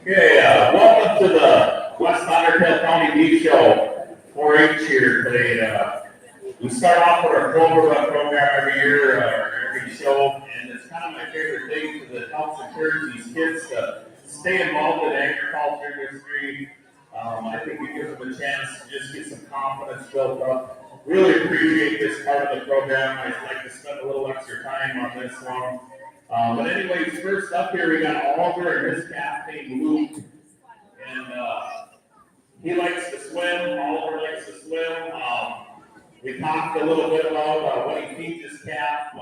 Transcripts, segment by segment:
Okay, welcome to the West Ottertail County Beach Show 4-H here today. We start off with our program every year, every show, and it's kind of my favorite thing because it helps encourage these kids to stay involved in the agriculture industry. I think it gives them a chance to just get some confidence built up. Really appreciate this part of the program. I'd like to spend a little extra time on this one. But anyways, first up here we got Oliver and his calf named Luke. And he likes to swim. Oliver likes to swim. We talked a little bit about when he feeds his calf,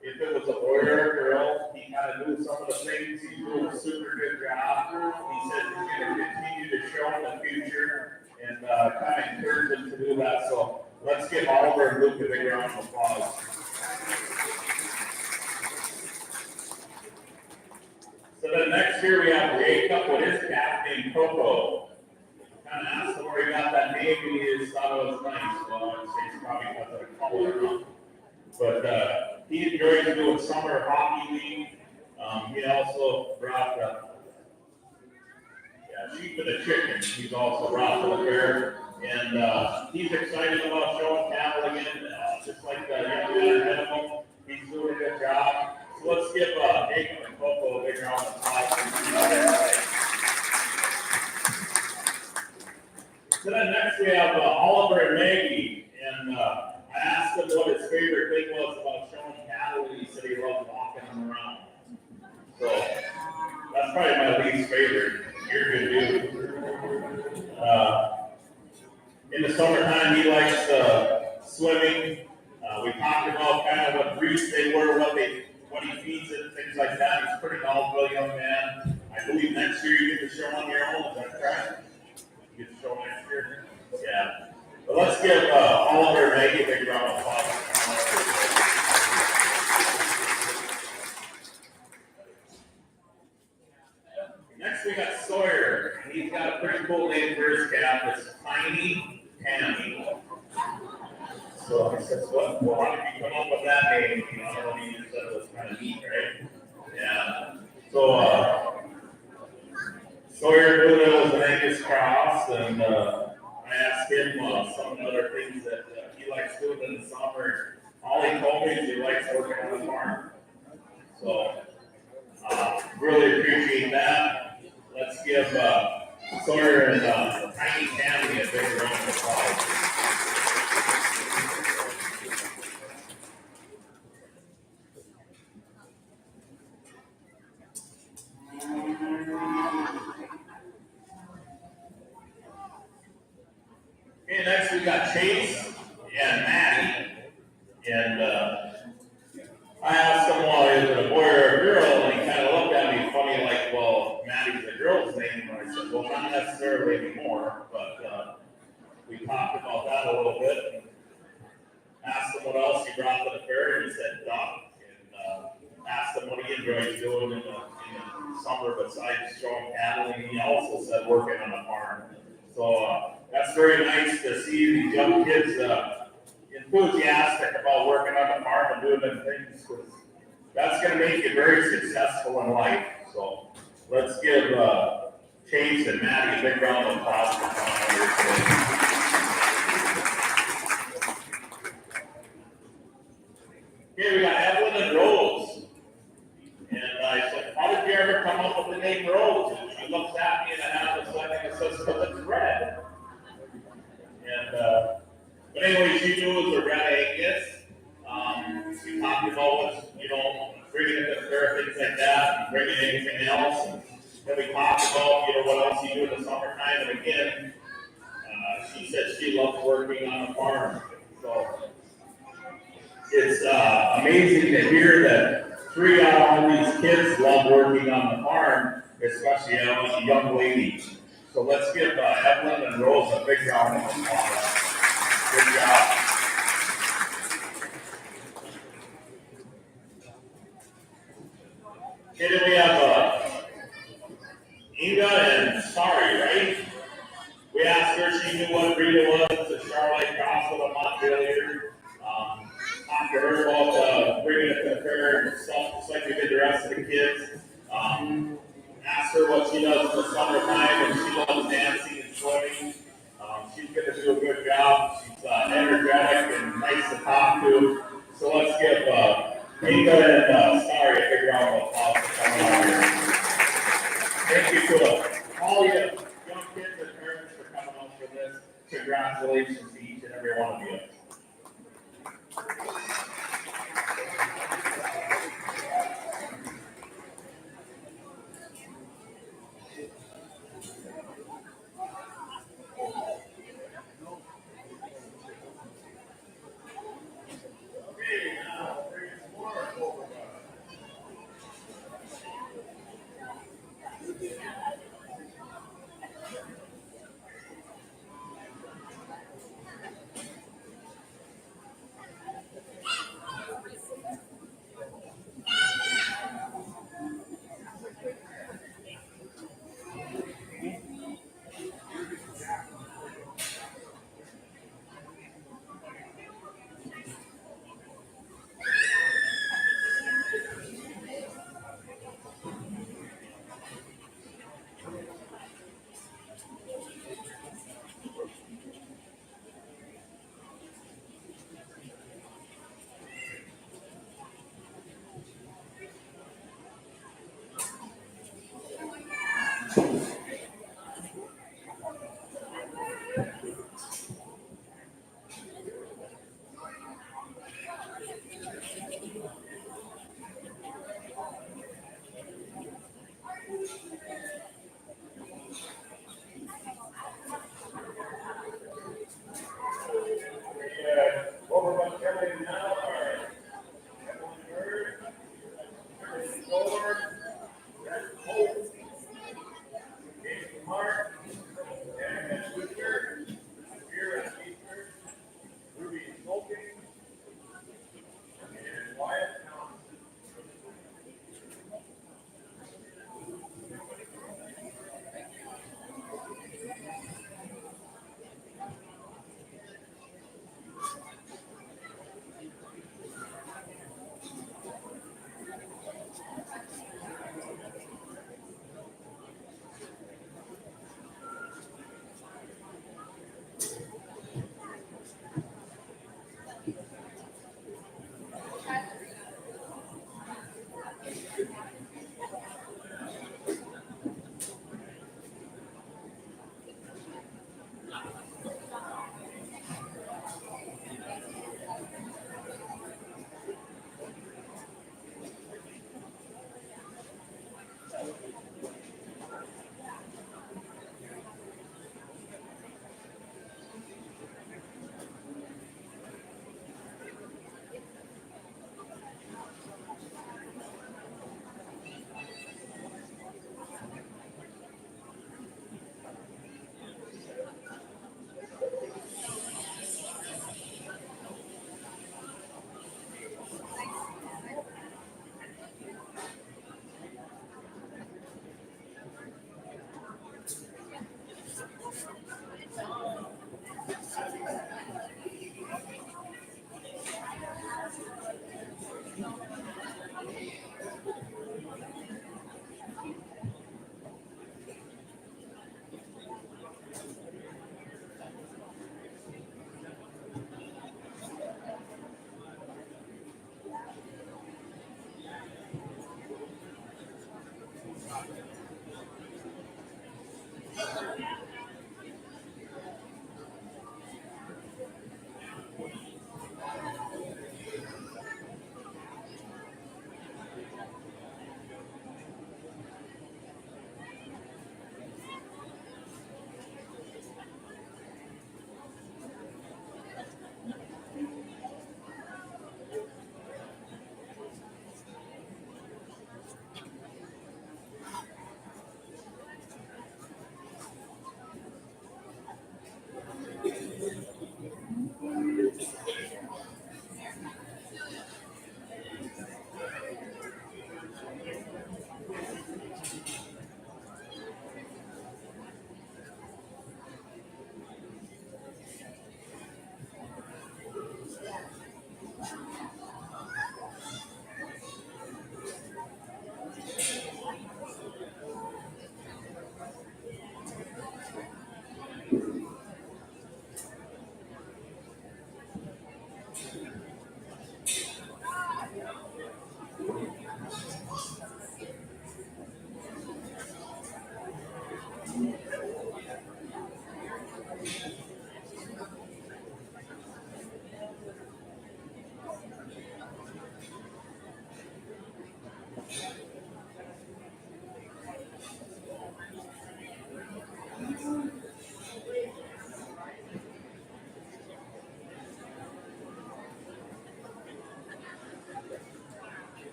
if it was a boy or a girl, he kind of knew some of the things. He's doing a super good job. He said he's going to continue to show in the future and kind of encourage him to do that. So let's give Oliver and Luke a big round of applause. So then next year we have Jacob with his calf named Coco. Kind of asked him where he got that name, and he just thought it was nice. Well, I would say it's probably because of the color. But he enjoys doing summer hockey league. He also brought sheep and a chicken. He's also brought to the fair, and he's excited about showing cattle again, just like the young man ahead of him. He's doing a good job. So let's give Jacob and Coco a big round of applause. So then next we have Oliver and Maggie, and I asked him what his favorite thing was about showing cattle, and he said he loved walking them around. So that's probably my least favorite. You're good dude. In the summertime, he likes swimming. We talked about kind of what breeds they were, what he feeds it, things like that. He's a pretty knowledgeable young man. I believe next year you get to show on your own. Is that correct? You get to show next year? Yeah. But let's give Oliver and Maggie a big round of applause. Next we got Sawyer. He's got a pretty cool name for his calf. It's Tiny Tammy. So I said, what? Well, how did you come up with that name? I don't know, he just said it was kind of neat, right? Yeah. So Sawyer knew that was an Angus cross, and I asked him some other things that he likes doing in the summer. All he told me is he likes working on the farm. So really appreciate that. Let's give Sawyer and Tiny Tammy a big round of applause. Okay, next we got Chase and Maddie. And I asked him, well, is it a boy or a girl? And he kind of looked at me funny, like, well, Maddie's a girl's name. And I said, well, not necessarily anymore, but we talked about that a little bit. And asked him what else he brought to the fair, and he said duck. And asked him what he enjoys doing in the summer besides showing cattle. And he also said working on a farm. So that's very nice to see these young kids enthusiastic about working on the farm and doing them things, because that's going to make you very successful in life. So let's give Chase and Maddie a big round of applause for coming here today. Okay, we got Evelyn and Rose. And I said, how did you ever come up with the name Rose? And she looks at me and I have a second and says, because it's red. And but anyway, she knew it was a red Angus. We talked about bringing it to fair, things like that, and bringing anything else. And then we talked about, what else you do in the summertime. And again, she said she loves working on a farm. So it's amazing to hear that 3 out of these kids love working on the farm, especially a young lady. So let's give Evelyn and Rose a big round of applause. Good job. Okay, then we have Inga and Sari, right? We asked her if she knew what breed it was. It's a Charolais cross with a Montpellier. Talked to her about bringing it to the fair and stuff, just like we did the rest of the kids. Asked her what she does in the swimming. She's going to do a good job. She's energetic and nice to talk to. So let's give Inga and Starry a big round of applause for coming out here. Thank you to all you young kids and parents for coming out for this. Congratulations to each and every one of you.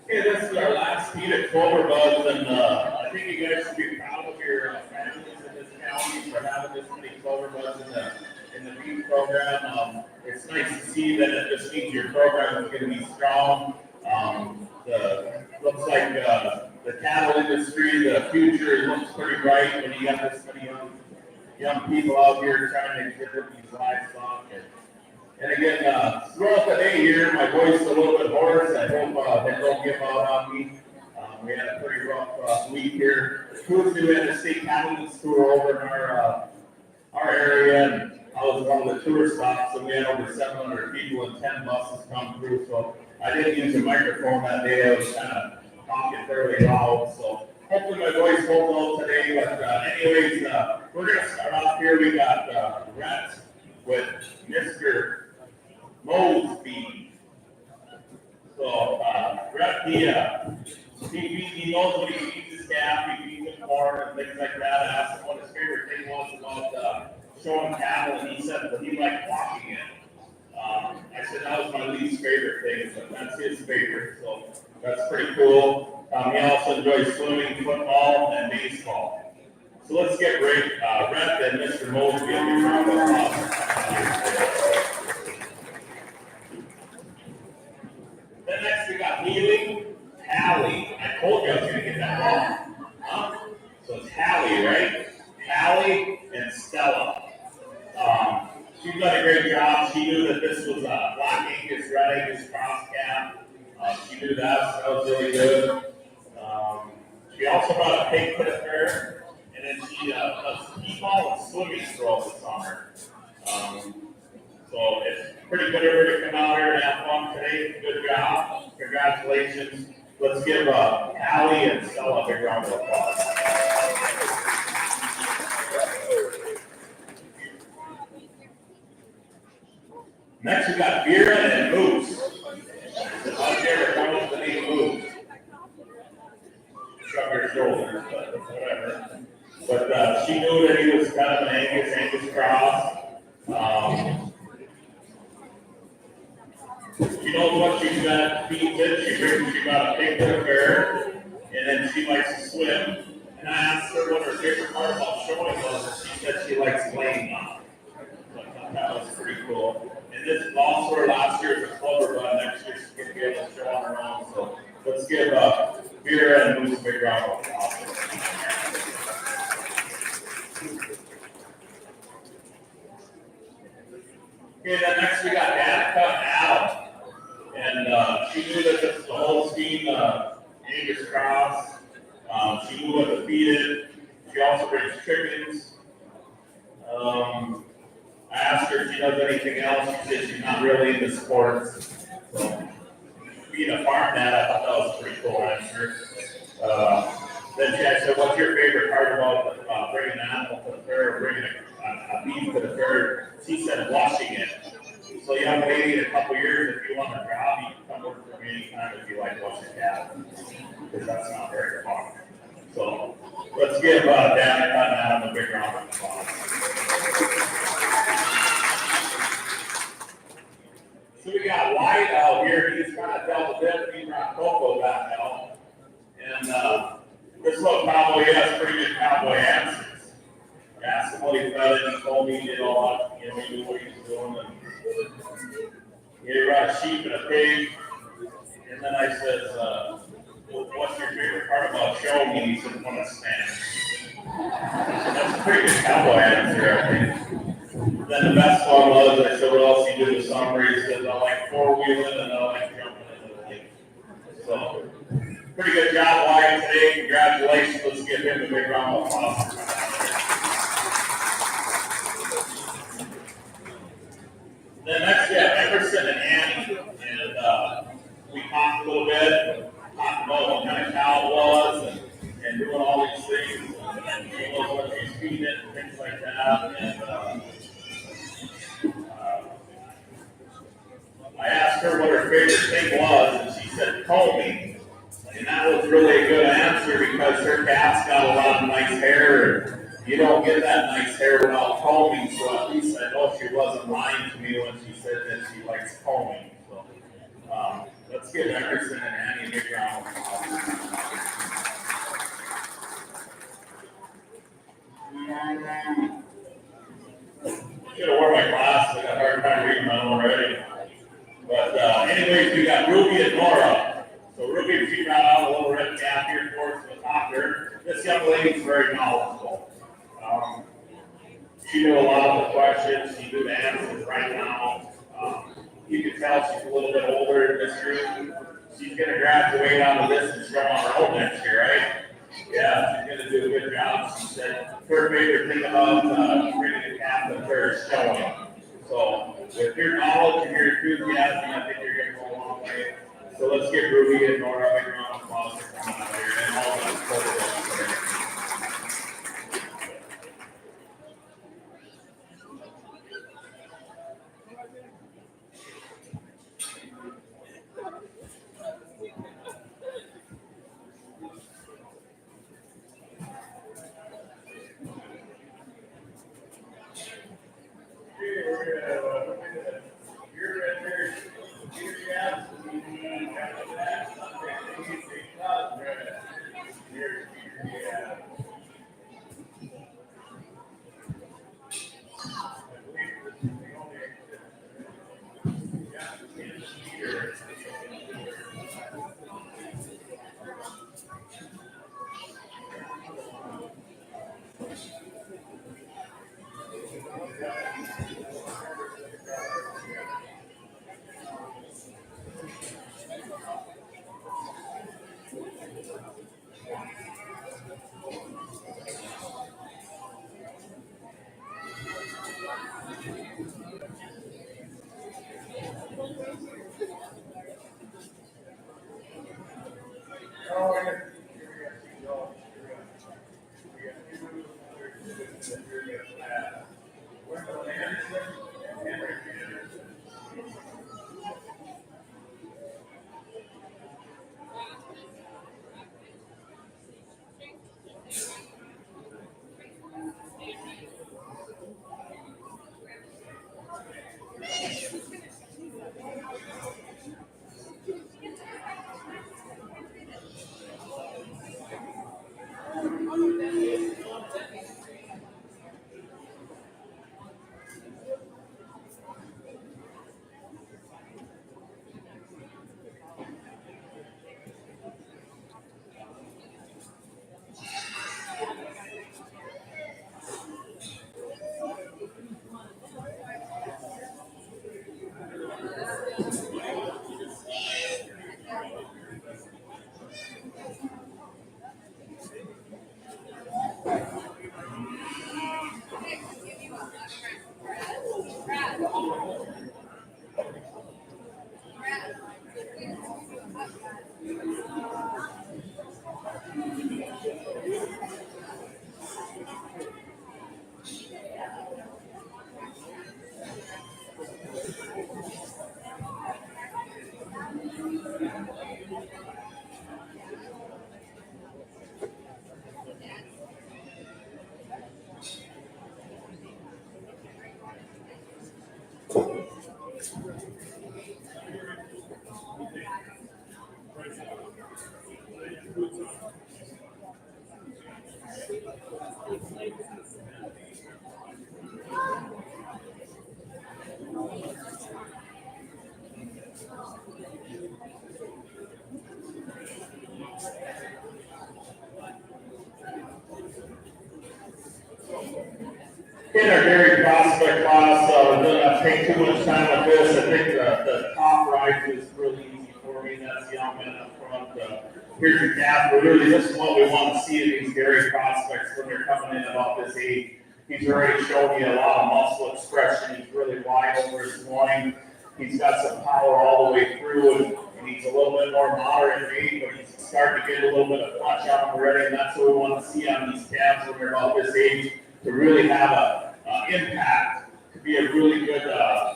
Okay, this is our last meet at Clover Buds, and I think you guys should be proud of your families in this county for having this many Clover Buds in the meet program. It's nice to see that it just means your program is going to be strong. Looks like the cattle industry, the future looks pretty bright when you got this many young people out here trying to exhibit these livestock. And again, throughout the day here, my voice is a little bit hoarse. I hope they don't give out on me. We had a pretty rough week here. Tuesday, we had a state cattlemen's tour over in our area, and I was one of the tour stops, and we had over 700 people and 10 buses come through. So I didn't use a microphone that day. I was kind of talking fairly loud. So hopefully my voice holds out today. But anyways, we're going to start off here. We got Rhett with Mr. Mosby. So, Rhett, he knows when he feeds his calf, he feeds him corn and things like that. I asked him what his favorite thing was about showing cattle, and he said that he liked watching it. I said that was my least favorite thing, but that's his favorite, so that's pretty cool. He also enjoys swimming, football, and baseball. So let's get Rep and Mr. Mosby a big round of applause. Then next we got Haley, Hallie. I told you I was going to get that wrong. Huh? So it's Hallie, right? Hallie and Stella. She's done a great job. She knew that this was a Black Angus, Red Angus cross cap. She knew that, so that was really good. She also brought a pig to the fair, and then she does t-ball and swimming throughout the summer. So it's pretty good of her to come out here and have fun today. Good job. Congratulations. Let's give Hallie and Stella a big round of applause. Next, we got Vera and Moose. Out there, comes the name Moose. Shrug your shoulders, but whatever. But she knew that he was kind of an Angus cross. She knows what she's got feeds in. She got a pig to the fair, and then she likes to swim. And I asked her what her favorite part about showing was, and she said she likes laying on. So I thought that was pretty cool. And this is also her last year as a clover, but next year she's going to be able to show on her own. So let's give Vera and Moose a big round of applause. Okay, then next we got Danica and Al. And she knew that this was the Holstein Angus cross. She knew what to feed it. She also brings chickens. I asked her if she does anything else. She said she's not really into sports. So, being a farm dad, I thought that was a pretty cool answer. Then I said, what's your favorite part about bringing an animal to the fair or bringing a beef to the fair? She said, washing it. So, young lady, in a couple years, if you want a job, you can come work for me anytime if you like washing cattle. Because that's not very fun. So, let's give Danica and Adam a big round of applause. So we got White out here. He's kind of dealt with it. He brought Coco back out. And this little cowboy has pretty good cowboy answers. I asked him what he fed it. He told me he did all that. You know, he knew what he was doing. And he brought a sheep and a pig. And then I said, what's your favorite part about showing me? He said, when I stand. So that's a pretty good cowboy answer, I think. Then the best one was, I said, what else you do this summer? He said, I like four-wheeling and I like jumping into the lake. So, pretty good job, Wyatt, today. Congratulations. Let's give him a big round of applause. Then next we have Emerson and Annie. And we talked a little bit, talked about what kind of cow it was and doing all these things. And she knows what she's feeding it and things like that. And I asked her what her favorite thing was, and she said combing. And that was really a good answer because her cat's got a lot of nice hair. And you don't get that nice hair without combing, so at least I know she wasn't lying to me when she said that she likes combing. So let's give Emerson and Annie a big round of applause. Should have worn my glasses. I got a hard time reading my own already. But anyways, we got Ruby and Nora. So Ruby, she brought out a little red cap here for us to talk to her. This young lady's very knowledgeable. She knew a lot of the questions. She knew the answers right now. You can tell she's a little bit older in this group. She's going to graduate out of this and show on her own next year, right? Yeah, she's going to do a good job. She said her favorite thing about bringing a cap to her is showing. So with your knowledge and your enthusiasm, I think you're going to go a long way. So let's give Ruby and Nora a big round of applause for coming out here and all that support. In our dairy prospect class, we're going to take too much time with this. I think the top right is really easy for me. That's the young man up front. Here's your calf. But really, this is what we want to see in these dairy prospects when they're coming in about this age. He's already shown you a lot of muscle expression. He's really wide over his loin. He's got some power all the way through, and he's a little bit more moderate in weight, but he's starting to get a little bit of punch on him already, and that's what we want to see on these calves when they're about this age, to really have a impact, to be a really good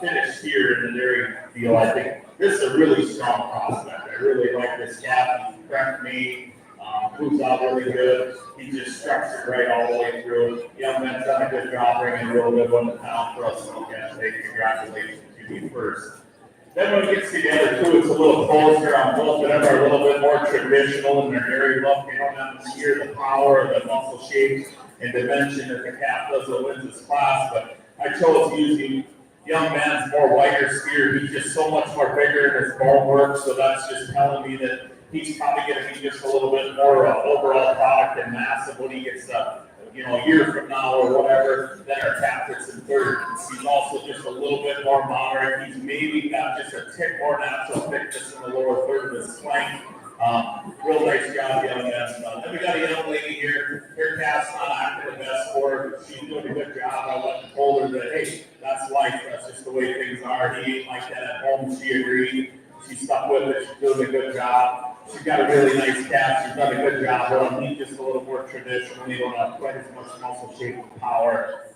finish here in the dairy deal. I think this is a really strong prospect. I really like this calf. He's correct me, moves out really good. He just structured right all the way through. Young man's done a good job bringing a real good one to town for us to look at today. Congratulations to you first. Then when it gets together too, it's a little closer. Both of them are a little bit more traditional in their dairy look. They don't have the sheer, the power, the muscle shape and dimension that the calf does that wins this class. But I chose to use the young man's more wider steer. He's just so much more bigger in his bone work. So that's just telling me that he's probably going to be just a little bit more overall product and massive when he gets a year from now or whatever, then our calf gets in third. He's also just a little bit more moderate. He's maybe got just a tick more natural thickness in the lower third of his flank. Real nice job, young man. Then we got a young lady here. Her calf's not acting the best for her, but she's doing a good job. I told her that, hey, that's life. That's just the way things are. He ain't like that at home. She agreed. She stuck with it. She's doing a good job. She's got a really nice calf. She's done a good job with him. He's just a little more traditional. He don't have quite as much muscle shape and power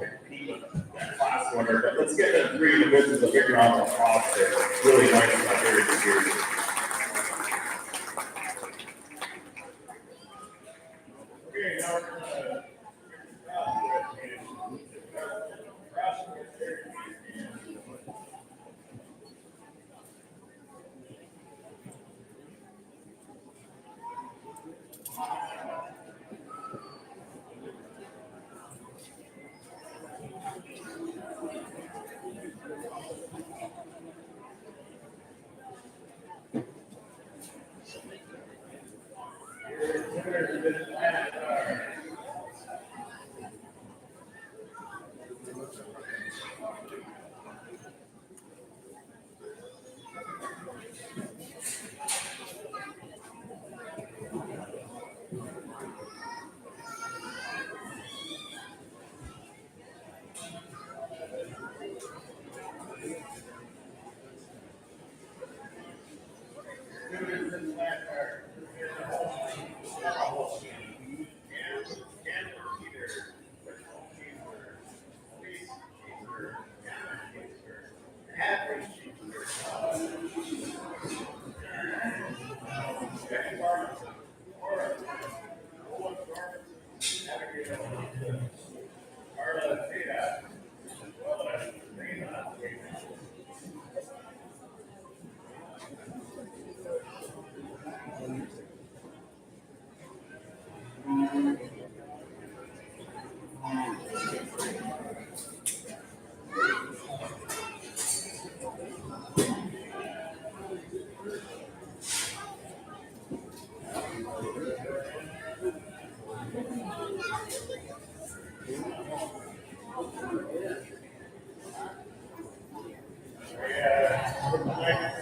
to compete with that class winner. But let's get them three divisions a big round of applause there. Really nice and very good. Okay, now we're going to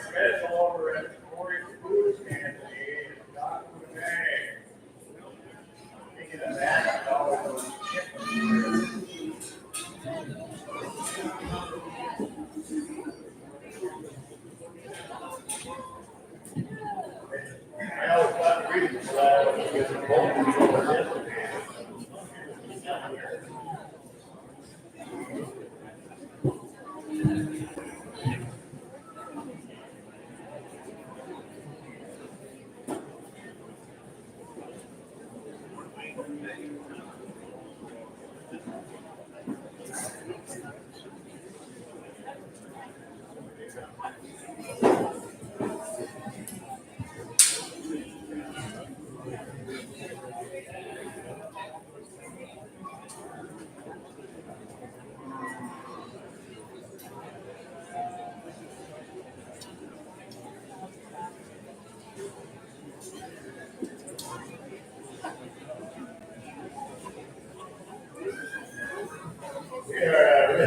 Special over at the Corey Food Stand today, Doc Monet. Thinking of that, all those chickens. I always thought the reason for that was because the boat was over yesterday.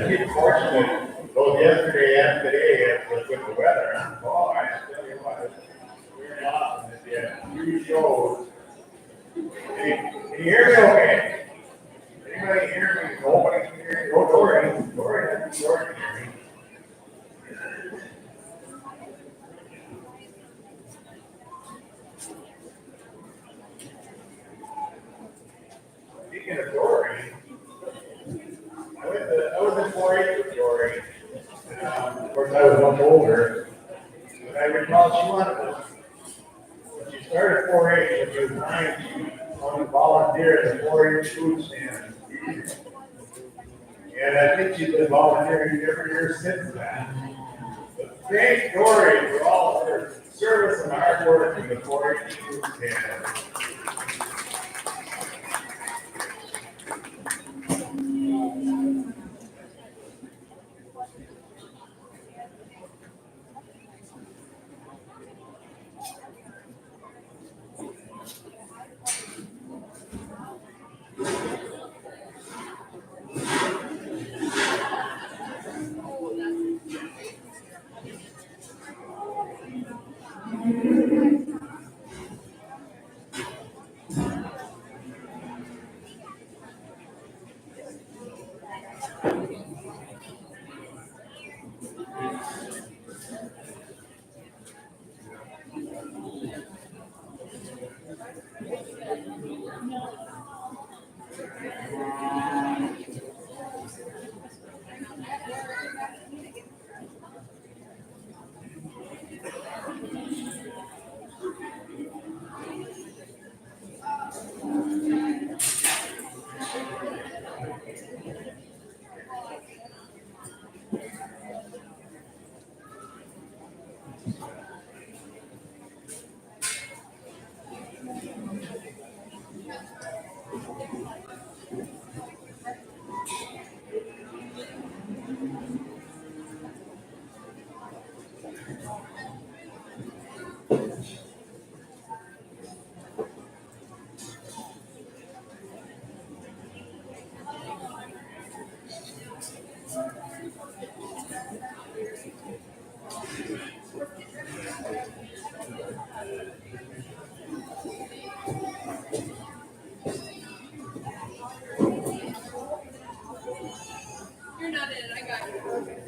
It's fortunate, both yesterday and today, with the weather. Oh, I tell you what, it's very awesome. If you have few shows. Can you hear me okay? Anybody hear me? Nobody can hear me. Oh, Dory. Dory can hear me. Speaking of Dory, I was in 4-H with Dory. Of course, I was much older. But I recall she wanted to, when she started 4-H, when she was 9, she wanted to volunteer at the 4-H food stand. And I think she's been volunteering every year since that. But thank Dory for all of her service and hard work in the 4-H food stand. You're not in it. I got you. Okay.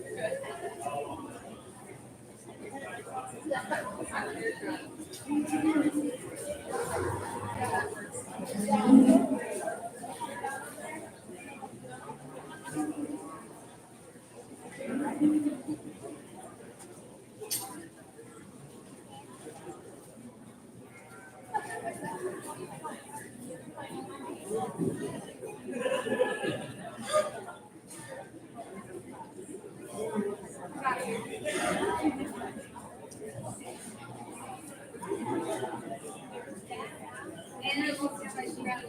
And it looks like she got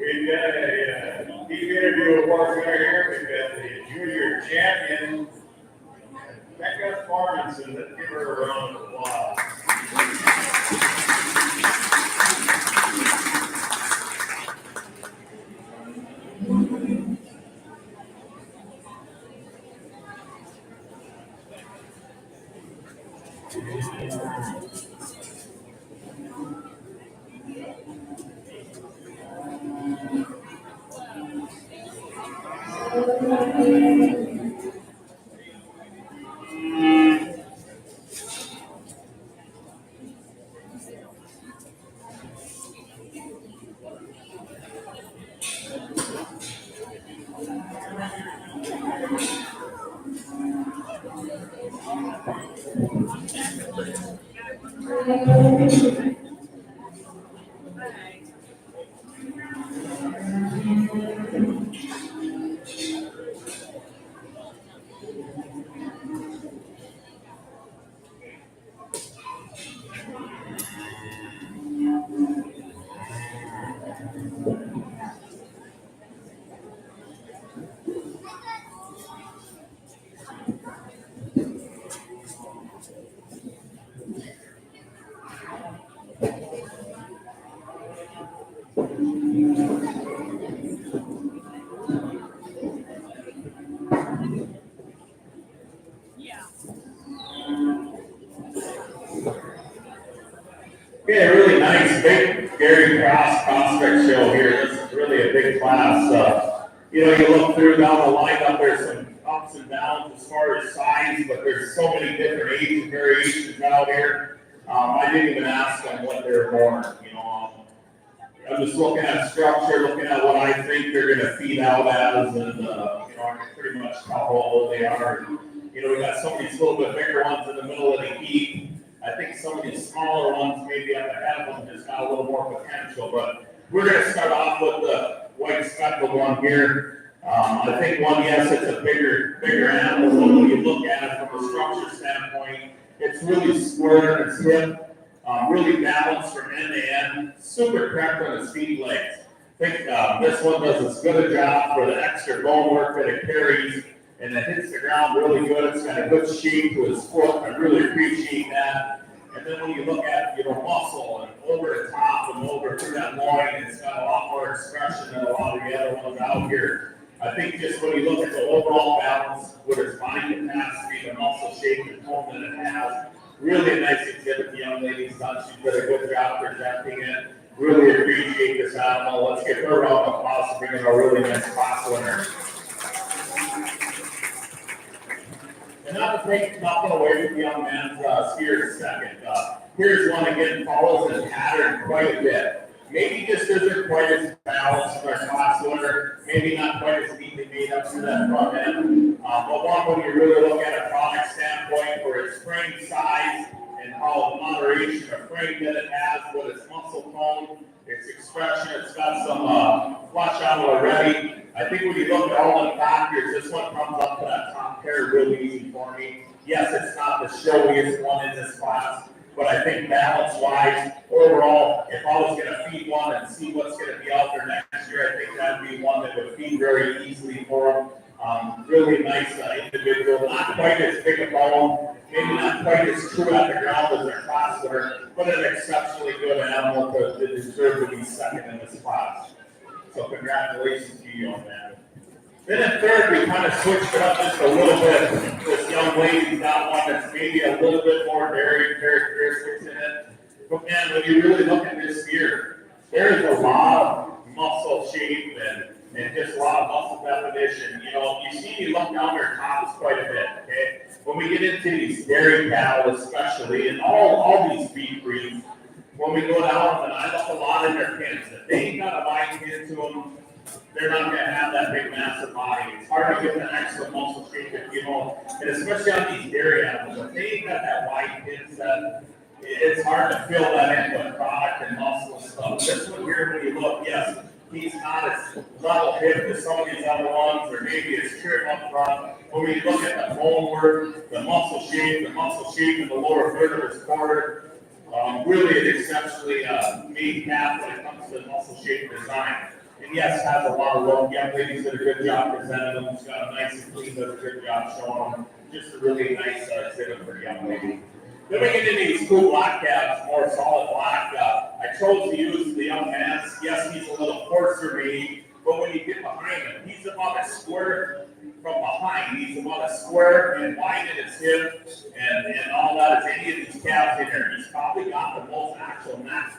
We've got a team interview award winner here. We've got the junior champion, Becca Farmanson. Let's give her a round of applause. Okay, a really nice, big Gary Cross prospect show here. This is really a big class. You look through down the lineup, there's some ups and downs as far as size, but there's so many different age variations out here. I didn't even ask them what they're born. I'm just looking at structure, looking at what I think they're going to feed out as, and I can pretty much tell how old they are. We got some of these little bit bigger ones in the middle of the heat. I think some of these smaller ones, maybe up ahead of them, just got a little more potential. But we're going to start off with the white speckled one here. I think one, yes, it's a bigger animal. But when you look at it from a structure standpoint, it's really square and stiff, really balanced from end to end, super correct on its feet legs. I think this one does as good a job for the extra bone work that it carries. And it hits the ground really good. It's got a good shape to his foot. I really appreciate that. And then when you look at muscle and over the top and over through that loin, it's got a lot more expression than a lot of the other ones out here. I think just when you look at the overall balance with its body capacity, the muscle shape and tone that it has, really a nice exhibit the young lady's done. She's done a good job presenting it. Really appreciate this animal. Let's give her a round of applause for bringing a really nice class winner. And not to take nothing away from the young man's skier second. Here's one again, follows his pattern quite a bit. Maybe just isn't quite as balanced as our class winner, maybe not quite as neatly made up to that front end. But one, when you really look at a product standpoint for its frame size and how the moderation of frame that it has with its muscle tone, its expression, it's got some flush out already. I think when you look at all the factors, this one comes up to that top pair really easy for me. Yes, it's not the showiest one in this class, but I think balance-wise, overall, if I was going to feed one and see what's going to be out there last winter, but an exceptionally good animal to deserve to be second in this class. So congratulations to you on that. Then at third, we kind of switched it up just a little bit. This young lady's got one that's maybe a little bit more dairy characteristics in it. But man, when you really look at this year, there's a lot of muscle shape and just a lot of muscle definition. You know, you see me look down their tops quite a bit, okay? When we get into these dairy cattle especially, and all these beef breeds, when we go down, and I look a lot in their pins, if they ain't got a wide pin to them, they're not gonna have that big massive body. It's hard to get the extra muscle shape if you know, and especially on these dairy animals, if they ain't got that wide pin set, it's hard to fill that in with product and muscle and stuff. This one here, when you look, yes, he's not as level hip as some of these other ones, or maybe it's trim up front. When we look at the bone work, the muscle shape in the lower third of his quarter, really an exceptionally made calf when it comes to muscle shape design. And yes, has a lot of low young ladies did a good job presenting them. It's got a nice and clean, does a good job showing them. Just a really nice exhibit for a young lady. Then we get into these cool black calves, more solid black. I chose to use the young man's. Yes, he's a little coarser maybe, but when you get behind him, he's about a square from behind. He's about a square and wide in his hip and all that as any of these calves in there. He's probably got the most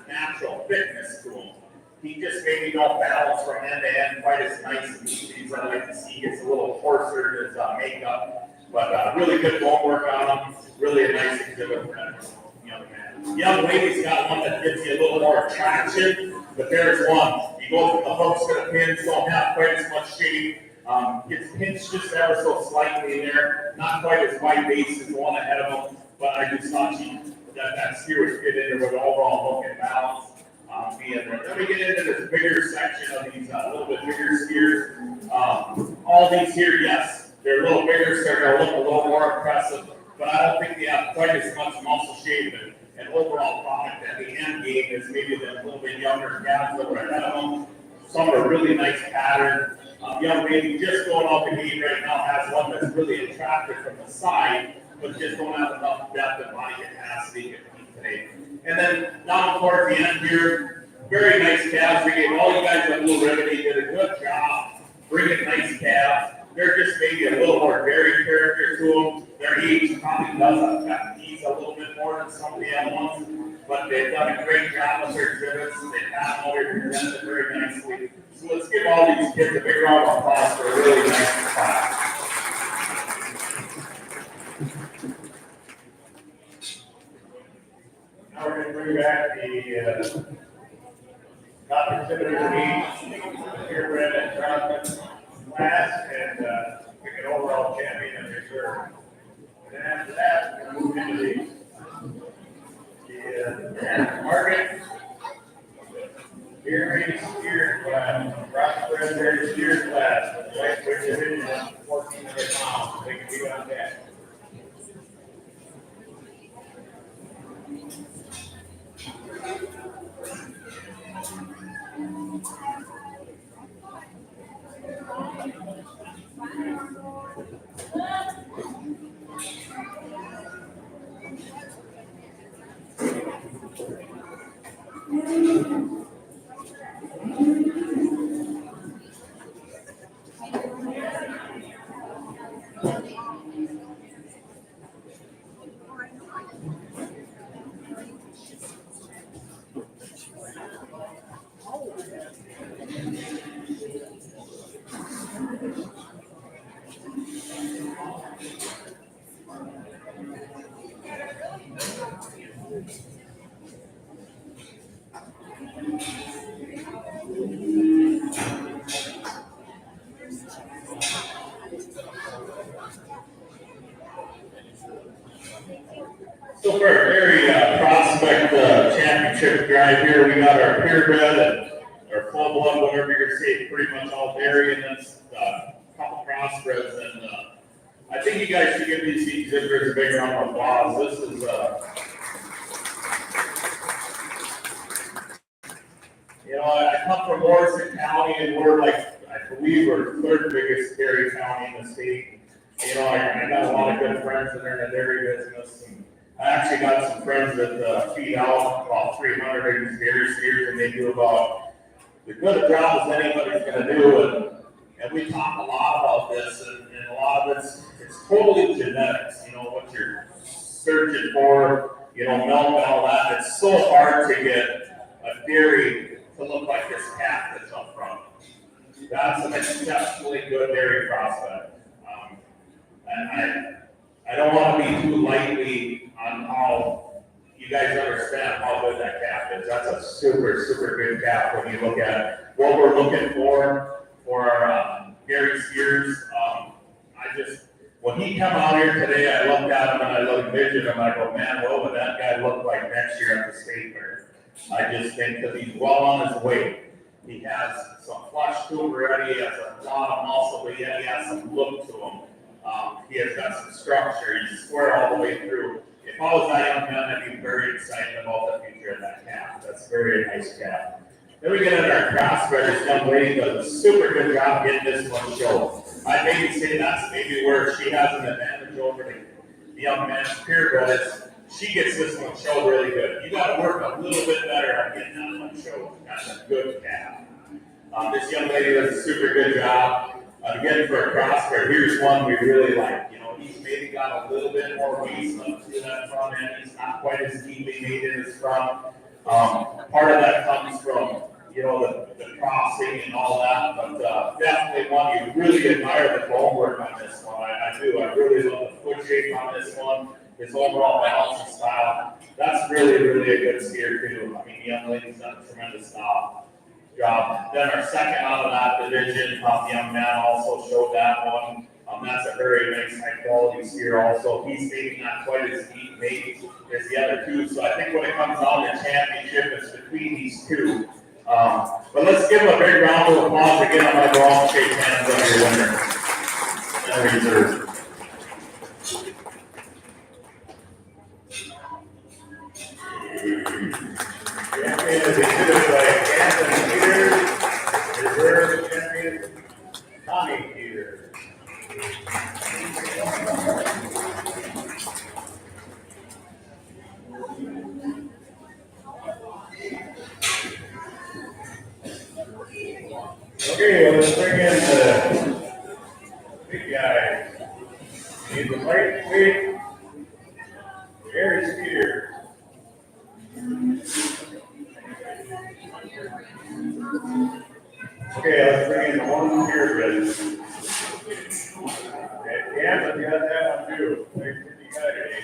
natural thickness to him. He just maybe don't balance from end to end quite as nice as these things I like to see. He gets a little coarser in his makeup, but really good bone work on him. Really a nice exhibit for that young man. Young lady's got one that gives you a little more traction, but there's one. You go from the hooks to the pins, don't have quite as much shape. Gets pinched just ever so slightly in there. Not quite as wide base as the one ahead of him, but I just thought that steer would fit in there with overall look and balance. Then we get into this bigger section of these little bit bigger steers. All these here, yes, they're a little bigger, so they're gonna look a little more impressive, but I don't think they have quite as much muscle shape and overall product at the end game is maybe the little bit younger calves that were ahead of them. Some are really nice pattern. Young lady just going off the gate right now has one that's really attractive from the side, but just don't have enough depth and body capacity to compete today. And then down towards the end here, very nice calves. Again, all you guys at Blue Ribbon did a good job bringing nice calves. They're just maybe a little more dairy character to them. Their age probably does affect these a little bit more than some of the other ones, but they've done a great job with their exhibits. They have all their presented very nicely. So let's give all these kids a big round of applause for a really nice class. Now we're going to bring back the top exhibitors meet, purebred and Jonathan class, and pick an overall champion and reserve. And then after that, we're going to move into the market. Dairy steer class, crossbred dairy steer class, lightweight division, 1,400 pounds. They can be on that. So for our dairy prospect championship drive here, we got our purebred and our full blood, whatever you're saying, pretty much all dairy, and then a couple crossbreds. And I think you guys should give these exhibitors a big round of applause. This is, you know, I come from Morrison County, and we're like, I believe we're third biggest dairy county in the state. You know, I got a lot of good friends in there in the dairy business. And I actually got some friends that feed out about 300 of these dairy steers, and they do about as good a job as anybody's going to do. And we talk a lot about this, and a lot of it's totally genetics. You know what you're searching for, you know, milk and all that. It's so hard to get a dairy to look like this calf that's up front. That's an exceptionally good dairy prospect. And I don't want to be too lightly on how you guys understand how good that calf is. That's a super, super good calf when you look at what we're looking for our dairy steers. When he come out here today, I looked at him and I envisioned him. I go, man, what would that guy look like next year at the state fair? I just think that he's well on his way. He has some flush to him already. He has a lot of muscle, but yet he has some look to him. He has got some structure. He's square all the way through. If I was that young man, I'd be very excited about the future of that calf. That's a very nice calf. Then we get into our crossbred. This young lady does a super good job getting this one show. I maybe say that's maybe where she has an advantage over the young man's purebred is she gets this one showed really good. You got to work a little bit better on getting that one showed. That's a good calf. This young lady does a super good job. Again, for a crossbred, here's one we really like. You know, he's maybe got a little bit more waist up to that front end. He's not quite as deeply made in his front. Part of that comes from, you know, the crossing and all that, but definitely one you really admire the bone work on this one. I do. I really love the foot shape on this one. His overall balance and style. That's really, really a good steer too. I mean, the young lady's done a tremendous job. Then our second out of that division, the young man also showed that one. That's a very nice, high quality steer also. He's maybe not quite as deep made as the other two. So I think when it comes down to championship, it's between these two. But let's give him a big round of applause again. I'm going to go off and shake hands on your winner. And reserve. Champion is exhibited by Anthony Peters. Reserve champion, Tommy Peters. Okay, well, let's bring in the big guy. He's the lightweight Gary Spear. Okay, let's bring in the one purebred. Okay, Kansas, you got that one too. Very pretty guy today.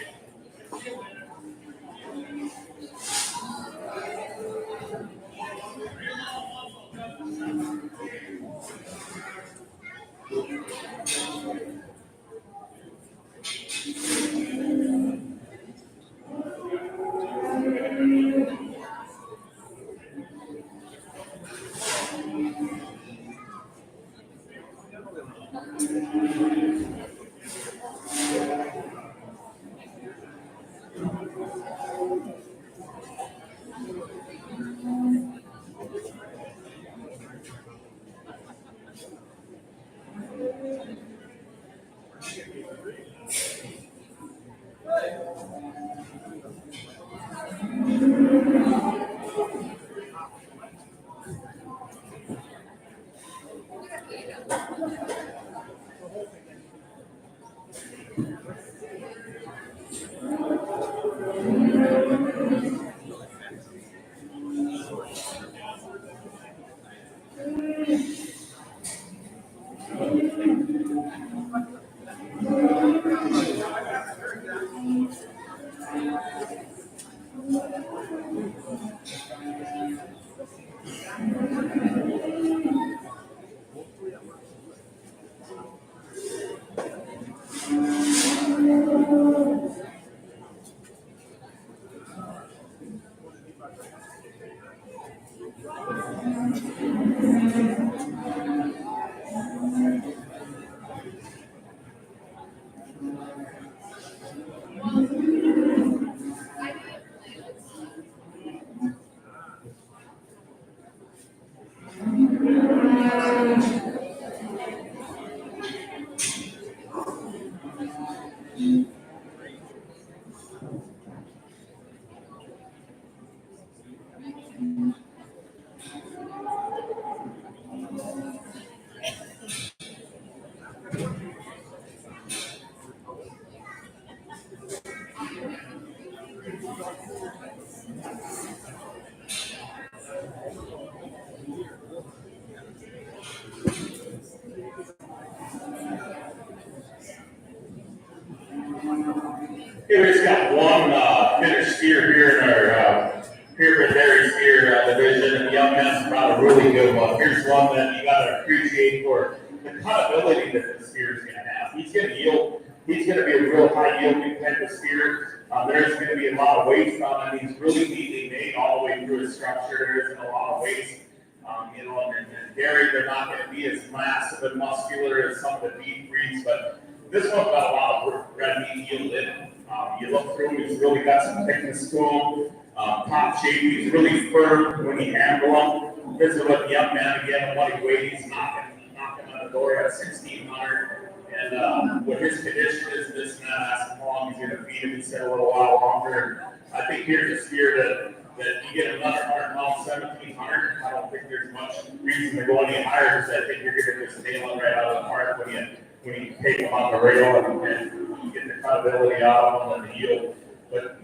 man's brought a really good one. Here's one that you gotta appreciate for the cut that the steer's gonna have. He's gonna yield, he's gonna be a real high yielding type of steer. There's gonna be a lot of waste on him. He's really neatly made all the way through his structure. There isn't a lot of waste. And dairy, they're not gonna be as massive and muscular as some of the beef breeds, but this one's got a lot of red meat yield in it. You look through him, he's really got some thickness to him. Top shape, he's really firm when you handle him. This is what the young man again, what he weighs, he's knocking on the door at 1,600. And what his condition is, this man asks him how long he's going to feed him. He said a little while longer. I think here's a steer that you get another 100 pounds, 1,700. I don't think there's much reason to go any higher because I think you're going to just nail it right out of the park when you take him on the rail and you get the cutability out of him and the yield. But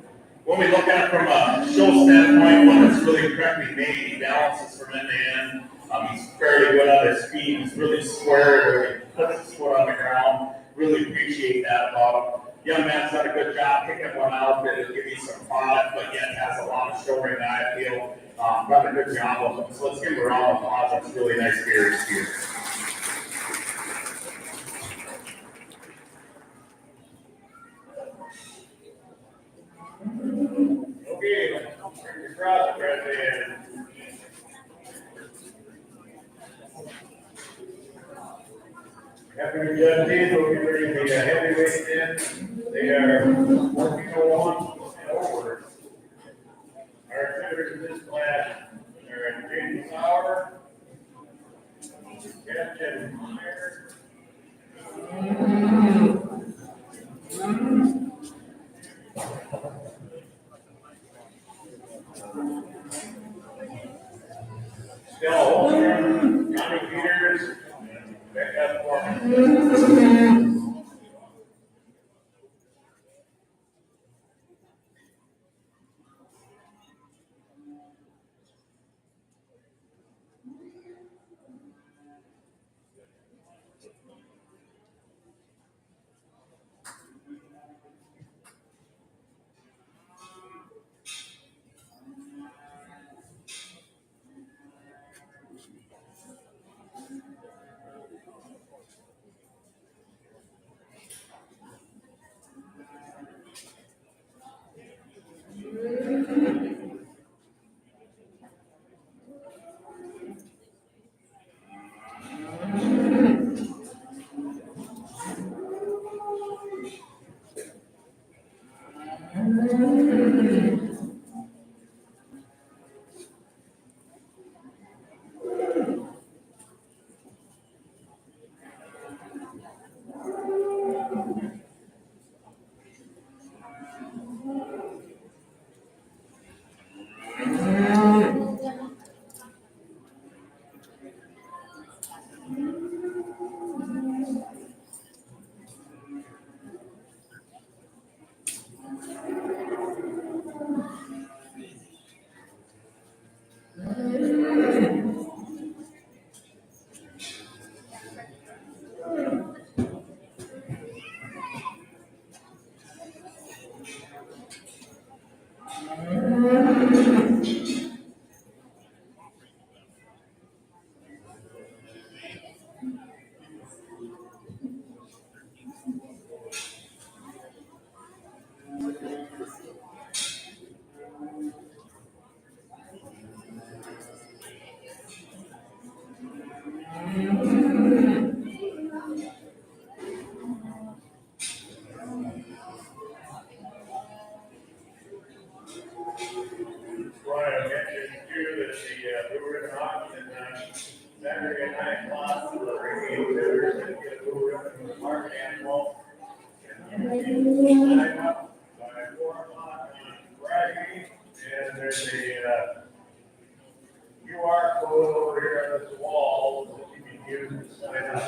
when we look at it from a show standpoint, one that's really correctly made, he balances from end to end. He's fairly good on his feet. He's really square. He puts his foot on the ground. Really appreciate that about him. Young man's done a good job picking one out that'll give you some product, but yet has a lot of showing I feel. Done a good job of them. So let's give him a round of applause. That's really nice experience here. Okay, bring your cross right in. After judges, we'll be bringing the heavyweights in. They are 1401 and over. Our exhibitors in this class are James Sauer, Captain Meyer, Stella Holmgren, Johnny Peters, and Becca Foreman. Saturday night class for the exhibitors that get a blue ribbon from the park animal. Sign up by 4 o'clock on Friday, and there's a QR code over here on this wall that you can use to sign up.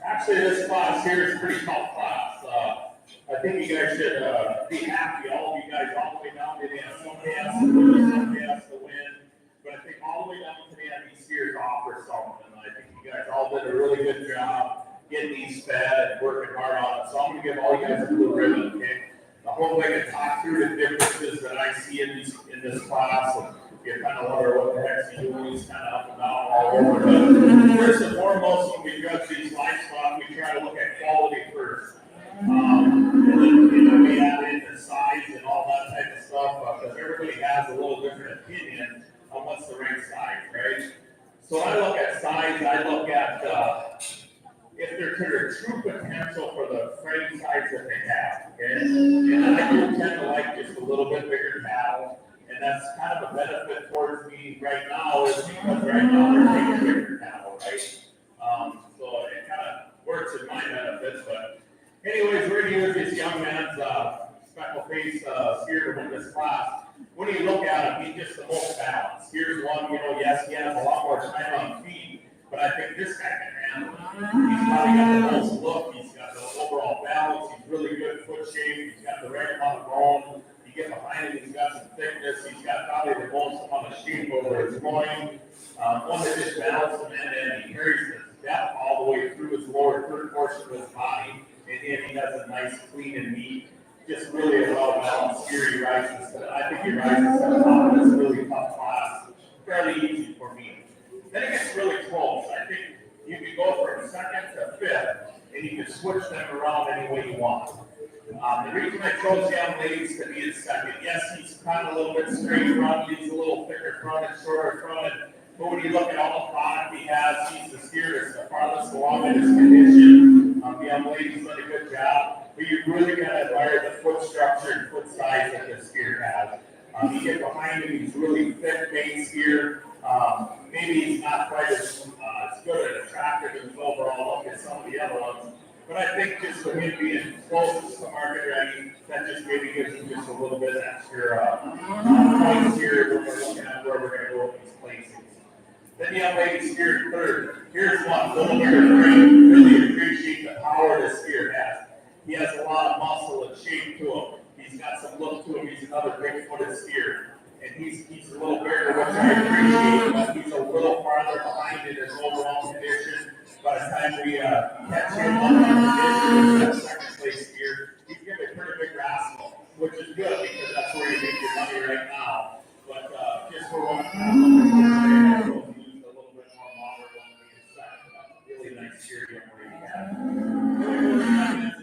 Actually, this class here is a pretty tough class. I think you guys should be happy, all of you guys, all the way down to the end. Somebody has to lose, somebody has to win. But I think all the way down to the end, these steers offer something. I think you guys all did a really good job getting these fed and working hard on it. So I'm going to give all you guys a blue ribbon, okay? The whole way to talk through the differences that I see in this class. And you kind of wonder what the heck's he doing. He's kind of up and down all over. But first and foremost, when we judge these livestock, we try to look at quality first. And then, we add in the size and all that type of stuff, because everybody has a little different opinion on what's the right size, right? So I look at size, I look at if there's true potential for the frame size that they have, okay? And I do tend to like just a little bit bigger cattle, and that's kind of a benefit towards me right now, is because right now they're taking bigger cattle, right? So it kind of works in my benefits, but anyways, we're gonna use this young man's speckle face steer to win this class. When you look at him, he's just the most balanced. Here's one, yes, he has a lot more time on feet, but I think this guy can handle it. He's probably got the most look, he's got the overall balance, he's really good foot shape, he's got the right amount of bone. You get behind him, he's got some thickness, he's got probably the most amount of shape over his loin. One that just balances him in, and he carries his depth all the way through his lower third portion of his body. And then he has a nice, clean and neat, just really a well-balanced steer. He rises. I think he rises to the top of this really tough class. Fairly easy for me. Then it gets really close. I think you can go from second to fifth, and you can switch them around any way you want. The reason I chose young ladies to be in second, yes, he's kind of a little bit straight front, he's a little thicker front and shorter front. But when you look at all the product he has, he's the steer that's the farthest along in his condition. The young lady's done a good job, but you really got to admire the foot structure and foot size that this steer has. You get behind him, he's really thick made steer. Maybe he's not quite as good and attractive as overall look as some of the other ones. But I think just for him being closest to market ready, that just maybe gives him just a little bit extra points here when we're looking at where we're going to go with these placings. Then the young lady steered third. Here's one, little bigger frame. Really appreciate the power this steer has. He has a lot of muscle and shape to him. He's got some look to him. He's another big-footed steer. And he's a little bigger, which I appreciate, but he's a little farther behind in his overall condition. By the time we catch him up in condition with that second place steer, he's going to be a pretty big rascal, which is good because that's where you make your money right now. But just for one, really nice steer young lady has.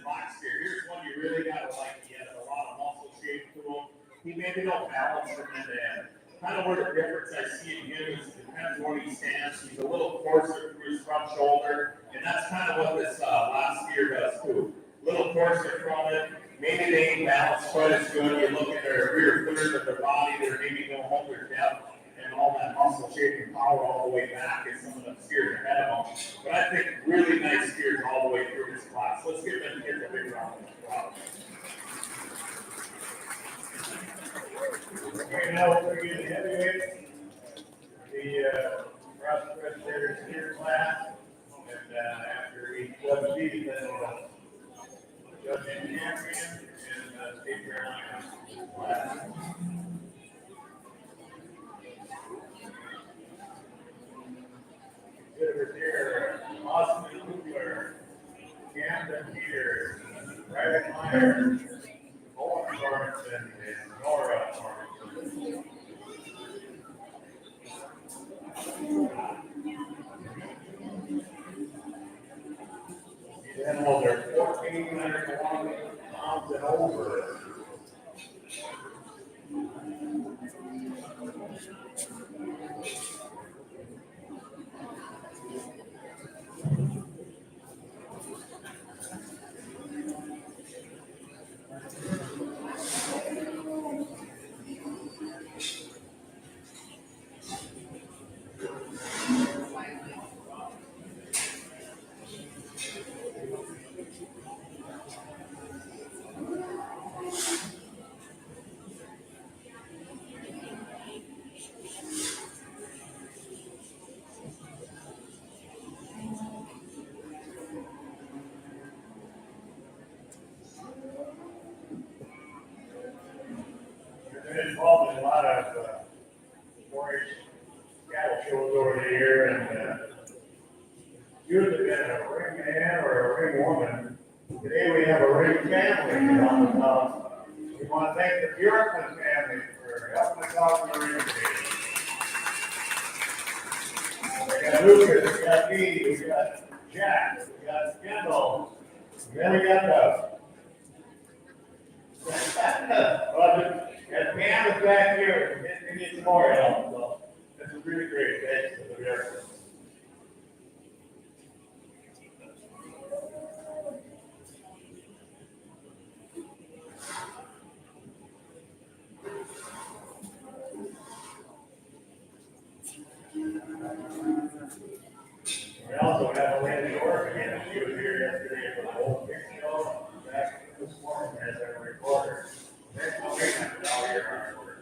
Black steer. Here's one you really gotta like. He has a lot of muscle shape to him. He maybe don't balance from end to end. Kind of where the difference I see in him is depends where he stands. He's a little coarser through his front shoulder, and that's kind of what this last steer does too. Little coarser from it. Maybe they ain't balanced quite as good. You look at their rear third of their body, they're maybe don't hold their depth and all that muscle shape and power all the way back as some of the steers ahead of them. But I think really nice steers all the way through this class. Let's give them kids a big round of applause. Okay, now we're going to the heavyweights, the cross presbyterian steer class, and after each judge sees, then we'll judge in champion and State Carolina class. Exhibitors here, Austin Kugler, Camden Peters, Private Meyer, Owen Sorensen, and Nora Sorensen. These animals are 1,401 pounds and over. I've been involved in a lot of 4-H cattle shows over the year, and usually been a ring man or a ring woman. Today we have a ring family on the top. We want to thank the Bjorkman family for helping us out in the ring today. We got Lucas, we got Dee, we got Jack, we got Kendall, then we got and Pam is back here, we need some more help, so this is really great, thanks to the Bjorkman. We also have Elena York again, she was here yesterday for the whole big show, back this morning as a reporter. There's no reason to tell you our work.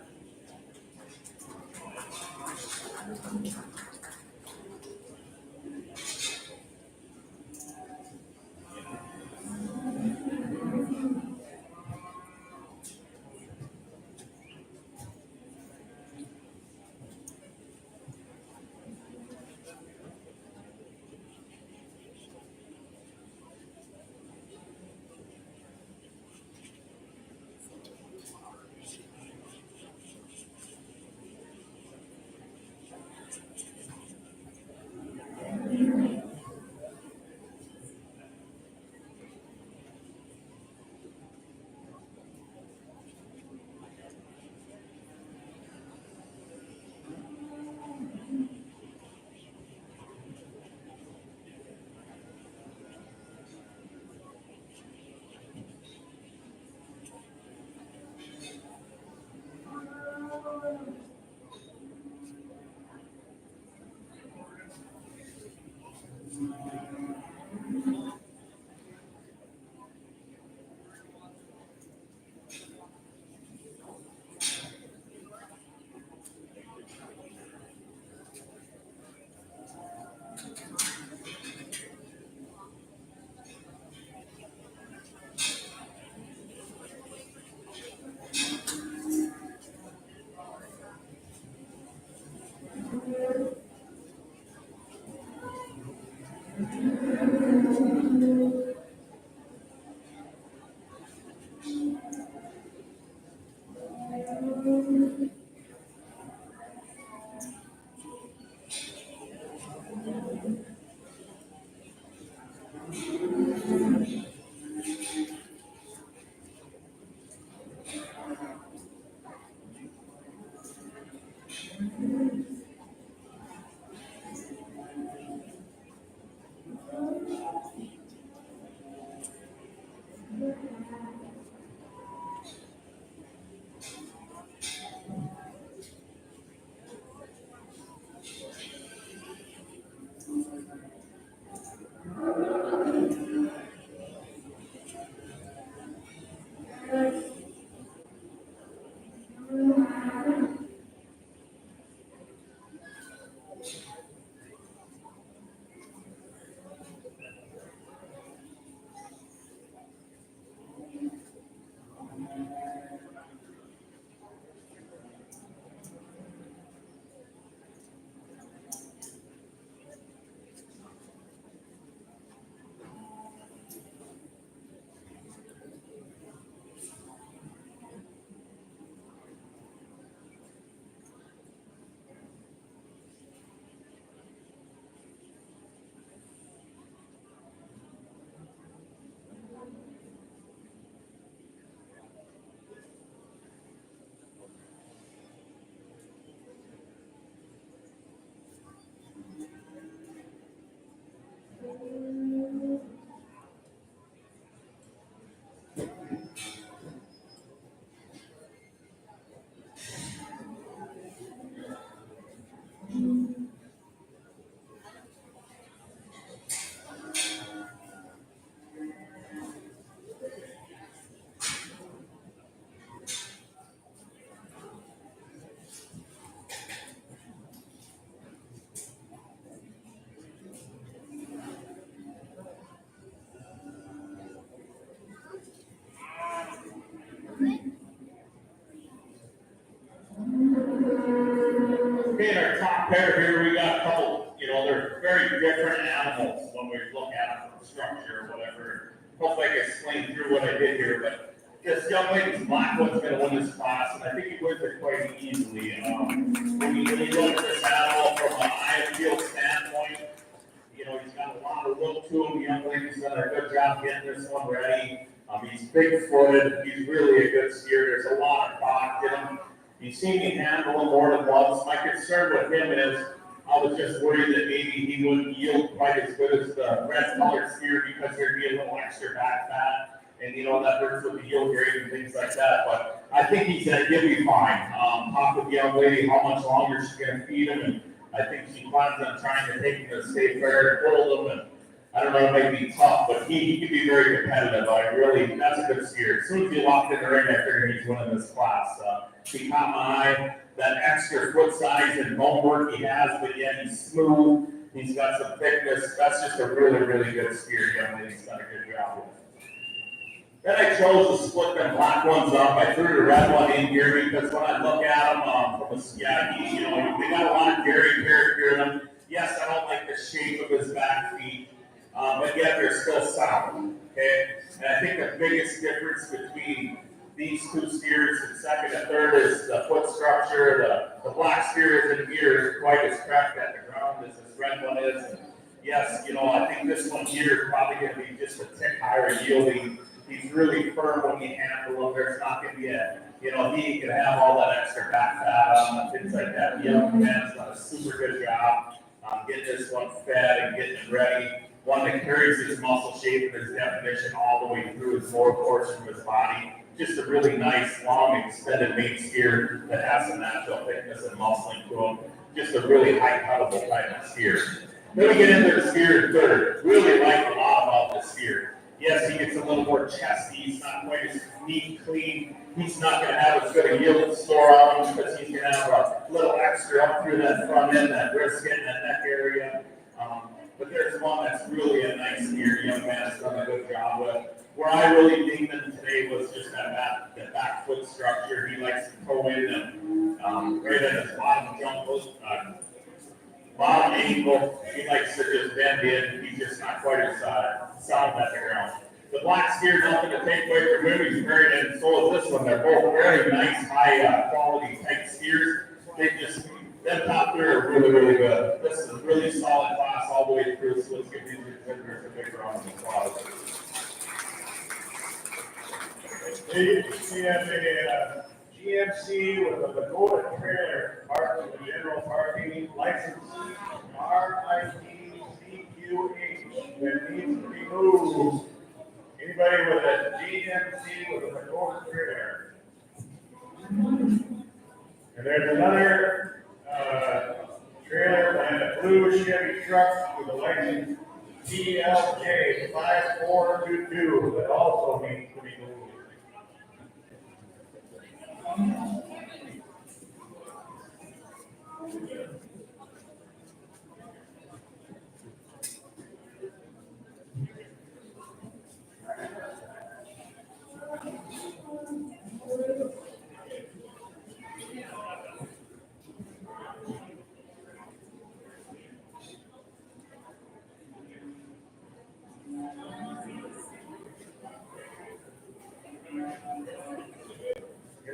Okay, in our top pair here, we got a couple, they're very different animals when we look at them from structure or whatever. Hopefully I can explain through what I did here, but this young lady's Blackwood's gonna win this class, and I think he wins it quite easily. When you look at this animal from an eye and field standpoint, he's got a lot of look to him. The young lady's done a good job getting this one ready. He's big-footed. He's really a good steer. There's a lot of thought in him. You've seen me handle him more than once. My concern with him is I was just worried that maybe he wouldn't yield quite as good as the red-colored steer because there'd be a little extra back fat. And, that hurts with the yield grade and things like that. But I think he'll be fine. Talk with the young lady how much longer she's going to feed him. And I think she plans on trying to take him to State Fair and hold him. And I don't know, it might be tough, but he can be very competitive. That's a good steer. As soon as he walked in the ring, I figured he's winning this class. He caught my eye. That extra foot size and bone work he has, but yet he's smooth. He's got some thickness. That's just a really, really good steer. Young lady's done a good job with. Then I chose to split them black ones up. I threw the red one in here because when I look at them from a they got a lot of dairy character in them. Yes, I don't like the shape of his back feet, but yet they're still sound. Okay, and I think the biggest difference between these two steers in second and third is the foot structure. The black steer isn't here is quite as cracked at the ground as this red one is. And yes, I think this one here is probably going to be just a tick higher yielding. He's really firm when you handle him. There's not going to be he can have all that extra back fat on and things like that. The young man's done a super good job getting this one fed and getting it ready. One that carries his muscle shape and his definition all the way through his lower portion of his body. Just a really nice, long, extended main steer that has some natural thickness and muscling to him. Just a really high cuttable type of steer. Then we get into the steer in third. Really like a lot about this steer. Yes, he gets a little more chesty. He's not quite as neat, clean. He's not going to have as good a yield store on him because he's going to have a little extra up through that front end, that brisket, and that neck area. But there's one that's really a nice steer. The young man has done a good job with. Where I really dinged him today was just that back foot structure. He likes to toe in and right at his bottom jump, bottom ankle. He likes to just bend in. He's just not quite as sound at the ground. The black steer, nothing to take away from him. He's very, and so is this one. They're both very nice, high quality type steers. Them top three are really, really good. This is a really solid class all the way through. So let's give these contenders a big round of applause. We have a GMC with a Dakota trailer parked in the general parking license RITCQH that needs to be moved. Anybody with a GMC with a Dakota trailer? And there's another trailer and a blue Chevy truck with a license TLJ 5422 that also needs to be moved.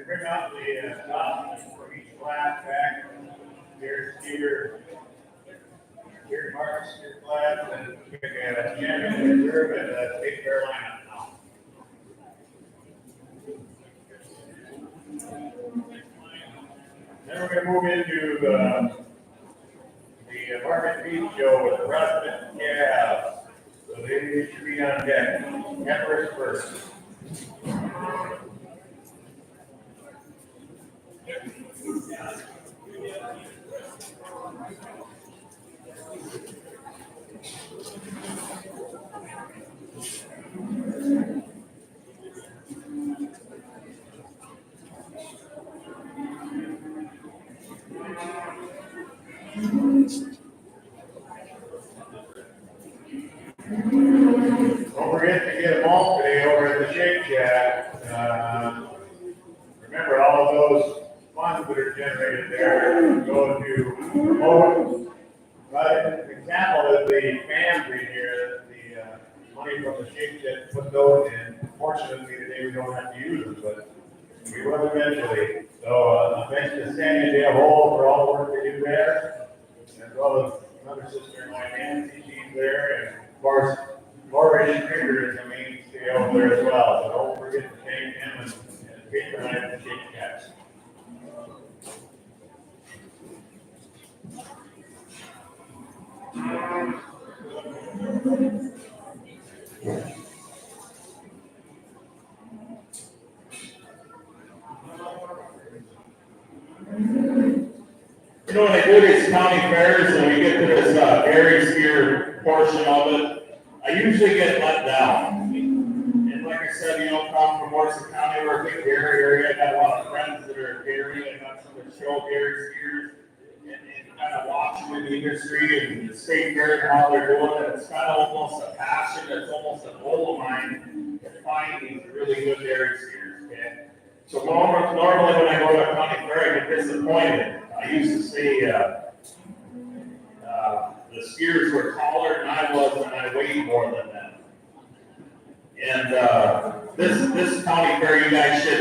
Bring out the documents for each class back. Here's Mark's class, and we have a champion reserve at State Carolina now. Then we're going to move into the Market Beach Show with the President Cavs. So they should be on deck. Empress first. Don't forget to get them all today over at the Shake Shack. Remember all of those funds that are generated there. go to promote. But an example is the fans in here, the money from the shake that put those in. Fortunately, today we don't have to use them, but we will eventually. So, thanks to Sandy and Dale Hall for all the work they do there, as well as another sister in law, Nancy, she's there, and of course, Lori Krieger is the mainstay over there as well. So don't forget to thank him and patronize the Shake Cats. You know, when I do these county fairs and we get to this dairy steer portion of it, I usually get let down. And like I said, you know, come from Morrison County, we're a big dairy area. I got a lot of friends that are dairy. I got some that show dairy steers and kind of watching in the industry and the state fair and how they're doing it. It's kind of almost a passion. It's almost a goal of mine to find these really good dairy steers. Okay? So normally when I go to a county fair, I get disappointed. I used to say the steers were taller than I was, and I weighed more than them. And this county fair, you guys should,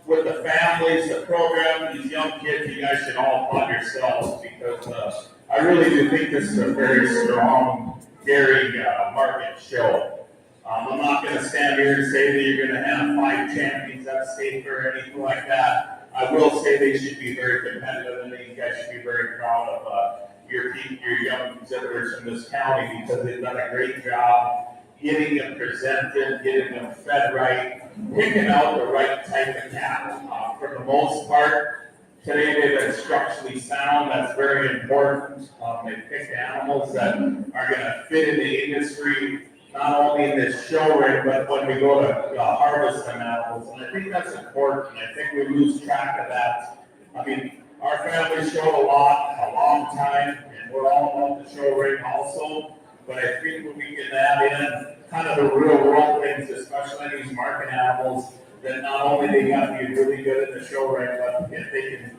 with the families, the program, these young kids, you guys should all applaud yourselves because I really do think this is a very strong dairy market show. I'm not going to stand here and say that you're going to have 5 champions at state fair or anything like that. I will say they should be very competitive, and you guys should be very proud of your young exhibitors from this county because they've done a great job getting them presented, getting them fed right, picking out the right type of cattle. For the most part, today they've been structurally sound. That's very important. They picked animals that are going to fit in the industry. Not only in this show ring, but when we go to harvest them animals. And I think that's important. I think we lose track of that. I mean, our family showed a long time, and we're all about the show ring also. But I think when we can add in kind of the real world things, especially these market animals, that not only they got to be really good in the show ring, but if they can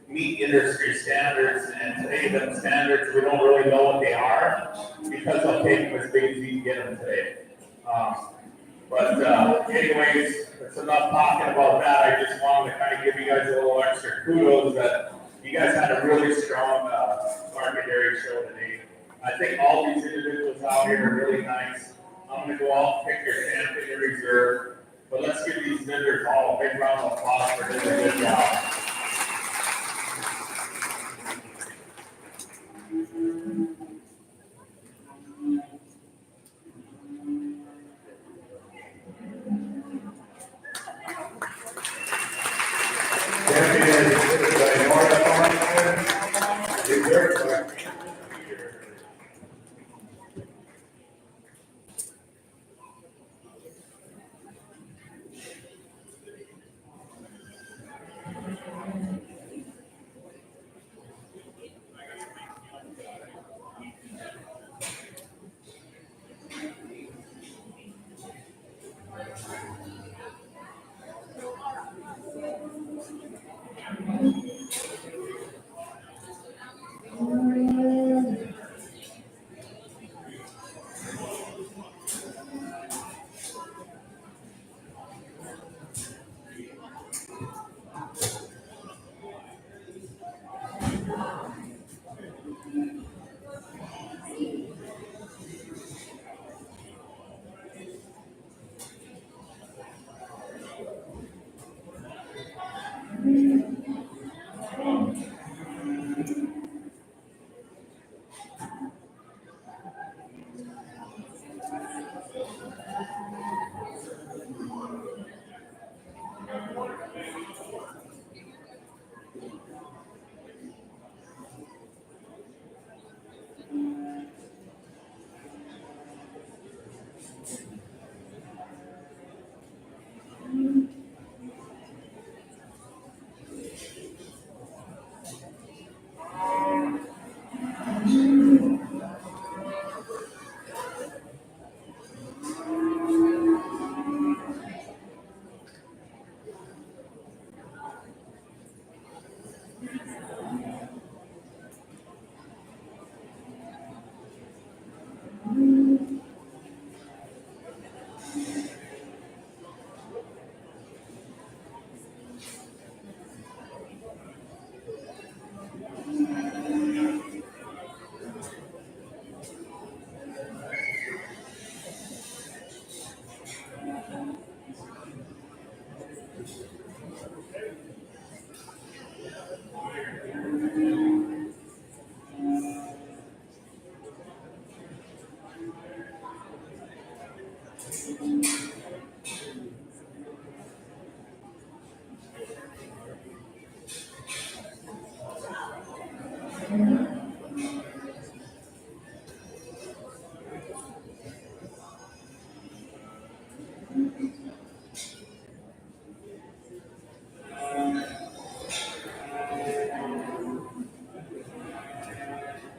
meet industry standards, and today the standards, we don't really know what they are because they'll take them as big as you can get them today. Anyways, it's enough talking about that. I just wanted to kind of give you guys a little extra kudos that you guys had a really strong market dairy show today. I think all these individuals out here are really nice. I'm going to go out and pick your champion and reserve, but let's give these vendors all a big round of applause for doing a good job.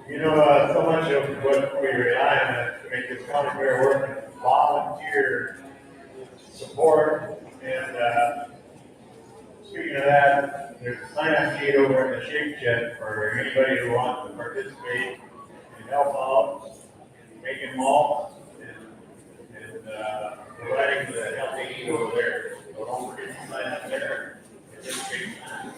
You know, so much of what we rely on to make this county fair work is volunteer support. And speaking of that, there's a sign-up sheet over in the Shake Shed for anybody who wants to participate and help out in making malts and providing the healthy eat over there. So don't forget to sign up there. It's just big time.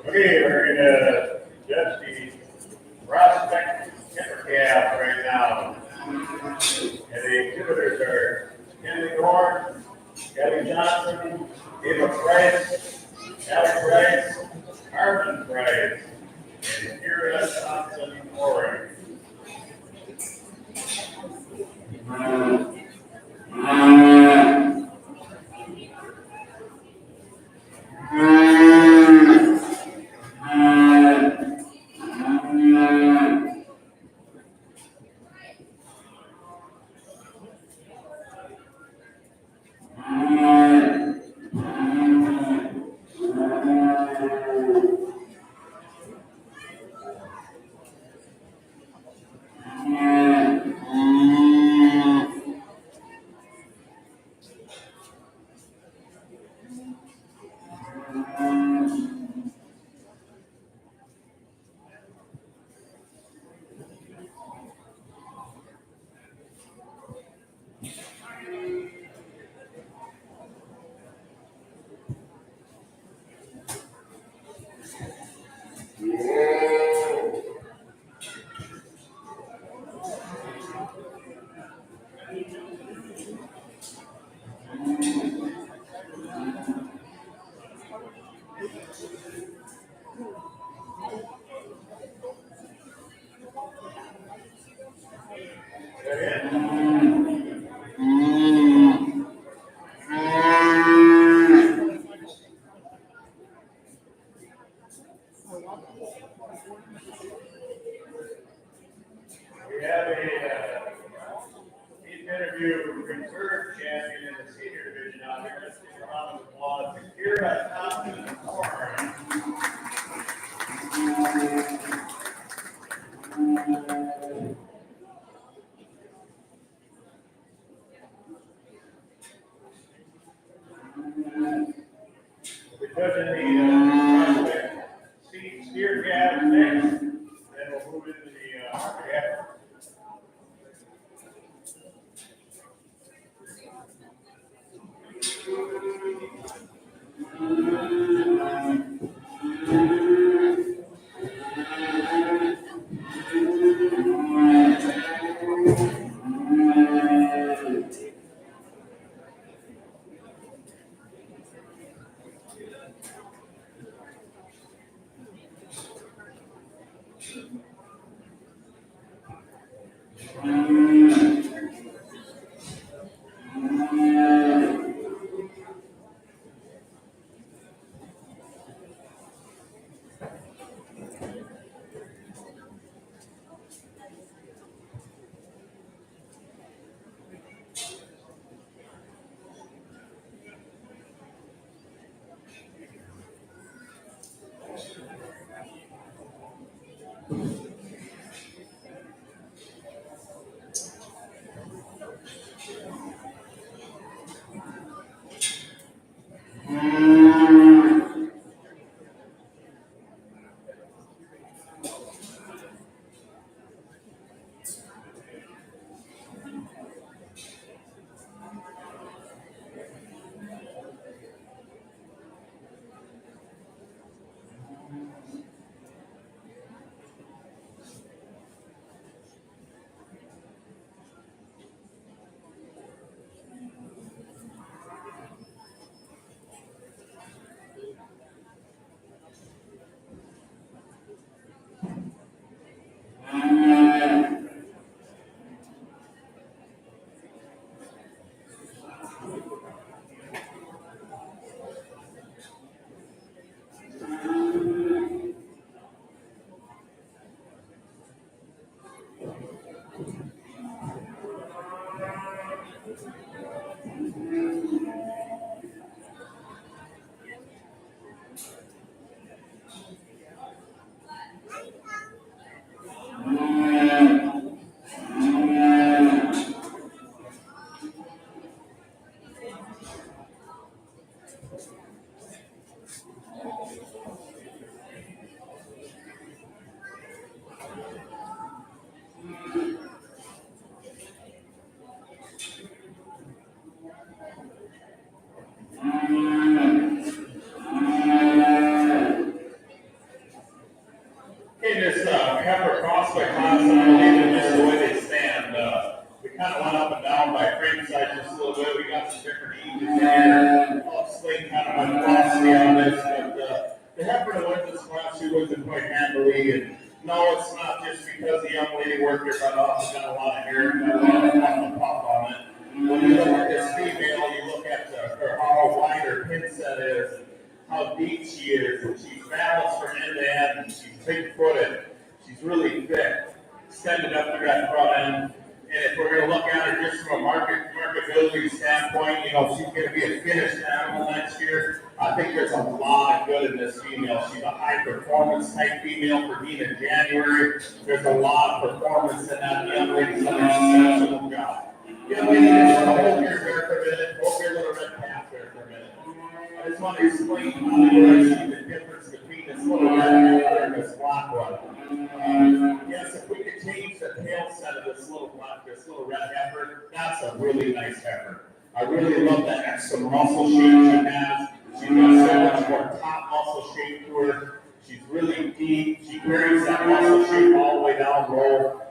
Okay, we're gonna adjust the prospect timber cap right now. And the exhibitors are Kenny Dorn, Kelly Johnson, Eva Price, Alex Price, Arvin Price, and Kira Thompson Moore. We have a team interview reserve champion in the senior division out here. Let's give a round of applause to Kira Thompson Moore. We're judging the prospect steer calves next, then we'll move into the calf. went up and down by frame size just a little bit. We got some different ages in there. I'll explain kind of my philosophy on this, but the heifer that went this class, she wins it quite handily. And no, it's not just because the young lady worked her butt off and got a lot of hair and got a lot of pop on it. When you look at this female, you look at her, how wide her pin set is, and how deep she is, and she's balanced from end to end, and she's big-footed. She's really thick, extended up to that front end. And if we're going to look at her just from a marketability standpoint, you know, she's going to be a finished animal next year. I think there's a lot of good in this female. She's a high-performance type female for being in January. There's a lot of performance in that young lady's done an exceptional job. Young lady, just hold your hair for a minute, hold your little red calf there for a minute. I just want to explain how you see the difference between this little red heifer and this black one. Yes, if we could change the tail set of this little red heifer, that's a really nice heifer. I really love the extra muscle shape she has. She's got so much more top muscle shape to her. She's really deep. She carries that muscle shape all the way down low.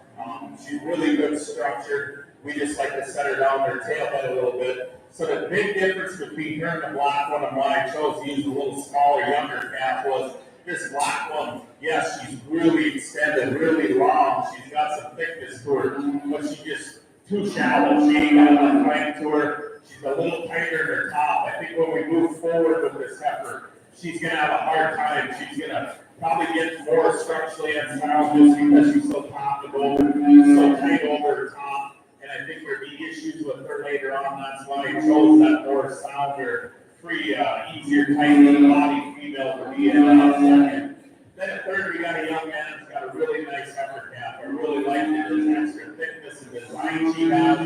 She's really good structure. We just like to set her down her tail head a little bit. So the big difference between her and the black one and why I chose to use a little smaller, younger calf was this black one, yes, she's really extended, really long. She's got some thickness to her, but she's just too shallow. She ain't got enough length to her. She's a little tighter in her top. I think when we move forward with this heifer, she's going to have a hard time. She's going to probably get more structurally unsound just because she's so toppable, so tight over her top. And I think there'd be issues with her later on. That's why I chose that more sounder, free, easier, tighter body female to be in second. Then at third, we got a young man who's got a really nice heifer calf. I really like the extra thickness and design she has,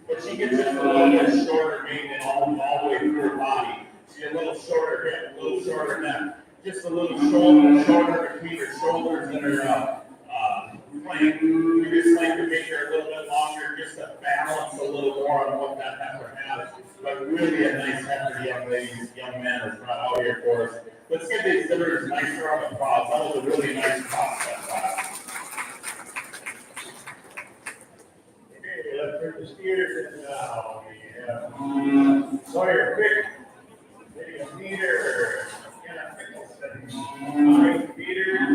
but she gets just a little bit shorter, maybe all the way through her body. She's a little shorter hip, a little shorter neck, just a little shorter between her shoulders and her flank. We just like to make her a little bit longer, just to balance a little more on what that heifer has. But really a nice heifer, young man has brought out here for us. Let's get the exhibitors nicer on the props. That was a really nice prop set class. Okay, let's turn the steers in now. We have Sawyer Pick, Lydia Peter, Kenna Pickleson, Mike Peters,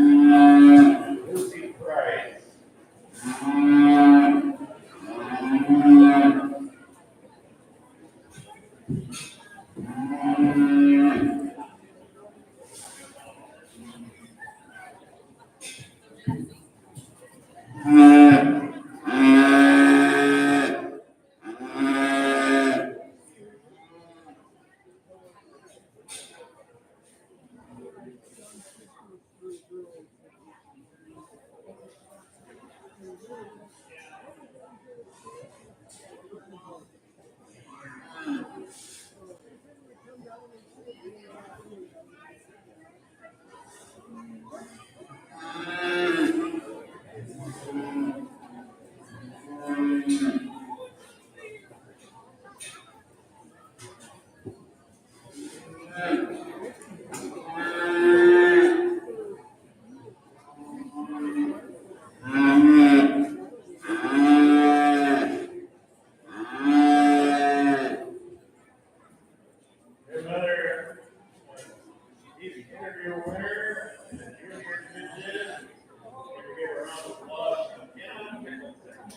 Lucy Price. Another easy interview winner, and the junior division. We're gonna give a round of applause to Kenna Pickleson.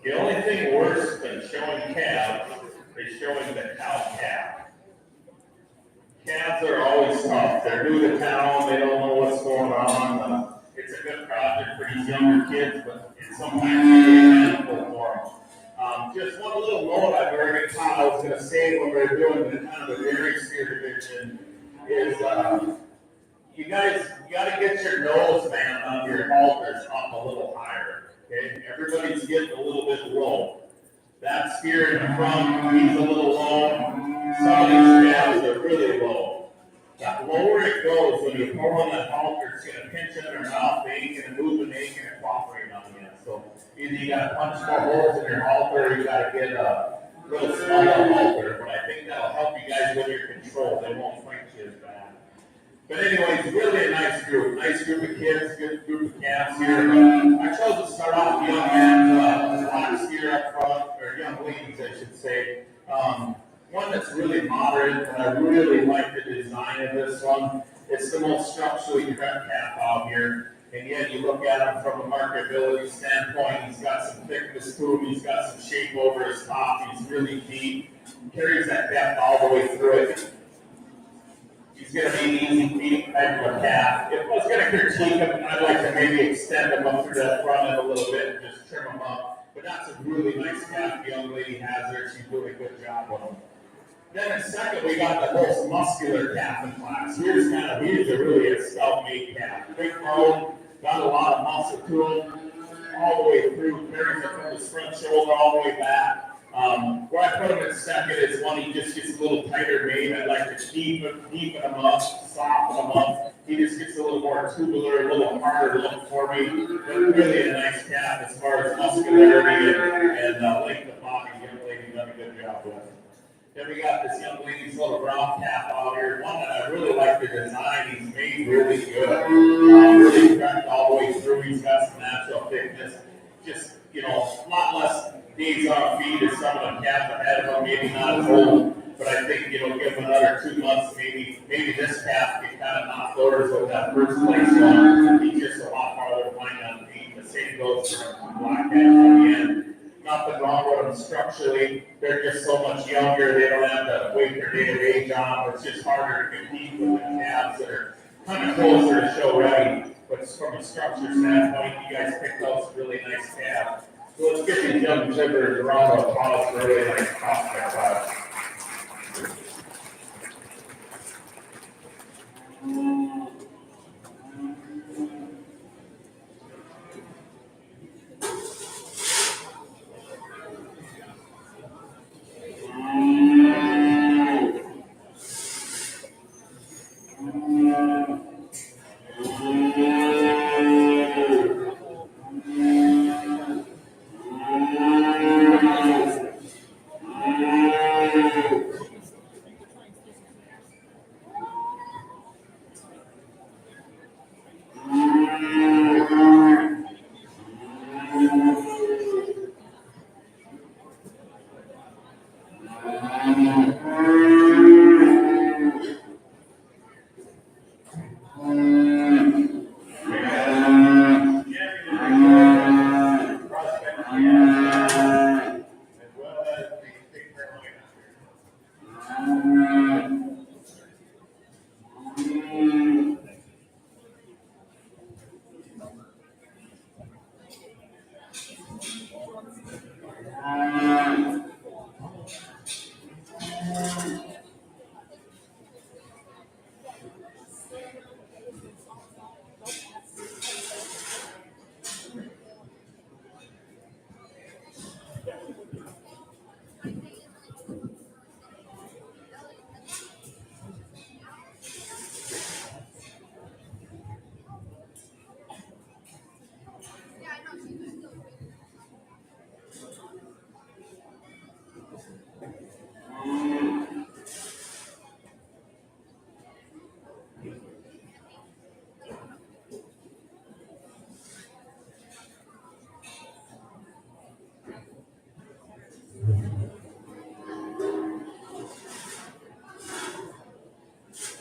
The only thing worse than showing calves is showing the cow calf. Calves are always tough. They're new to town. They don't know what's going on. It's a good project for these younger kids, but it's sometimes really painful for them. Just one little note I very I was going to say when we're doing the kind of the dairy steer division is you guys got to get your nose man on your halters up a little higher. Okay, everybody's getting a little bit low. That steer in the front, he's a little low. Some of these calves are really low. The lower it goes, when you pull on that halter, it's going to pinch in their mouth, they ain't going to move and they ain't going to cooperate on you. So either you got to punch more holes in your halter or you got to get a little smaller halter. But I think that'll help you guys with your control. They won't fight you as bad. But anyways, really a nice group of kids, good group of calves here. I chose to start off with young men, black steer up front, or young ladies, I should say. One that's really moderate, and I really like the design of this one. It's the most structurally correct calf out here. And yet you look at him from a marketability standpoint, he's got some thickness to him, he's got some shape over his top, he's really deep, carries that depth all the way through it. He's going to be an easy feeding type of a calf. If I was going to critique him, I'd like to maybe extend him up through that front end a little bit and just trim him up. But that's a really nice calf the young lady has there. She's doing a good job with him. Then in second, we got the most muscular calf in class. Here's a really a self-made calf. Big bone, got a lot of muscle to him, all the way through, carries it from his front shoulder all the way back. Where I put him in second is one he just gets a little tighter made. I'd like to deepen him up, soften him up. He just gets a little more tubular, a little harder look for me. But really a nice calf as far as muscularity and length of body. Young lady done a good job with. Then we got this young lady's little brown calf out here. One that I really like the design. He's made really good. Really cracked all the way through. He's got some natural thickness. Just, a lot less days on feed as some of the calves ahead of him. Maybe not as old, but I think, give him another 2 months. Maybe this calf can kind of knock orders with that first place one. He's just a lot farther behind on feed. The same goes for black calf on the end. Nothing wrong with them structurally. They're just so much younger. They don't have to wait their day of age on. It's just harder to compete with the calves that are kind of closer to show ready. But from a structure standpoint, you guys picked out some really nice calves. So let's get these young zippers a round of applause for a really nice prospect class.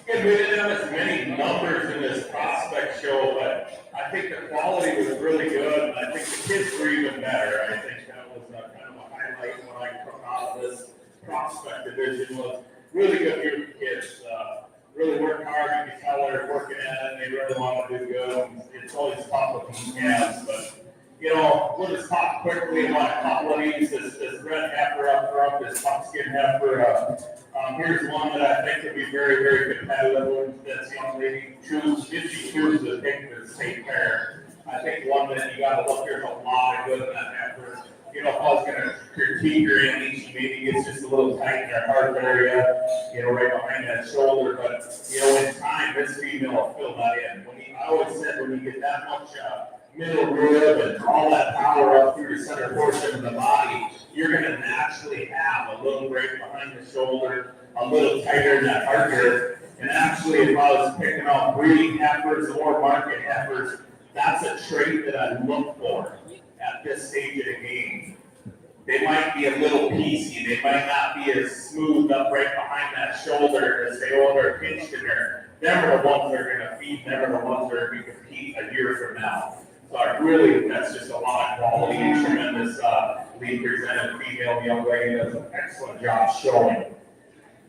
We didn't have as many numbers in this prospect show, but I think the quality was really good, and I think the kids were even better. I think that was I took out of this prospect division was really good group of kids, really worked hard, you can tell they're working at it, they really want to do good. It's always tough with these calves, but, you know, we'll just talk quickly about a couple of these, this red heifer up front, this buckskin heifer, here's one that I think would be very, very competitive, this young lady chooses, if she chooses to take the state fair. I think one that you gotta look, there's a lot of good in that heifer. You know, if I was gonna critique her in each, maybe it's just a little tight in her heart area, you know, right behind that shoulder, but, you know, in time, this female will fill that in. I always said, when you get that much, middle rib and all that power up through the center portion of the body, you're gonna naturally have a little break behind the shoulder, a little tighter in that heart area. And actually, if I was picking out breeding heifers or market heifers, that's a trait that I look for at this stage of the game. They might be a little piecey, they might not be as smooth up right behind that shoulder as they are pinched in there. Them are the ones that are gonna feed, them are the ones that are gonna compete a year from now. So I really, that's just a lot of quality, tremendous, lead presented female young lady does an excellent job showing.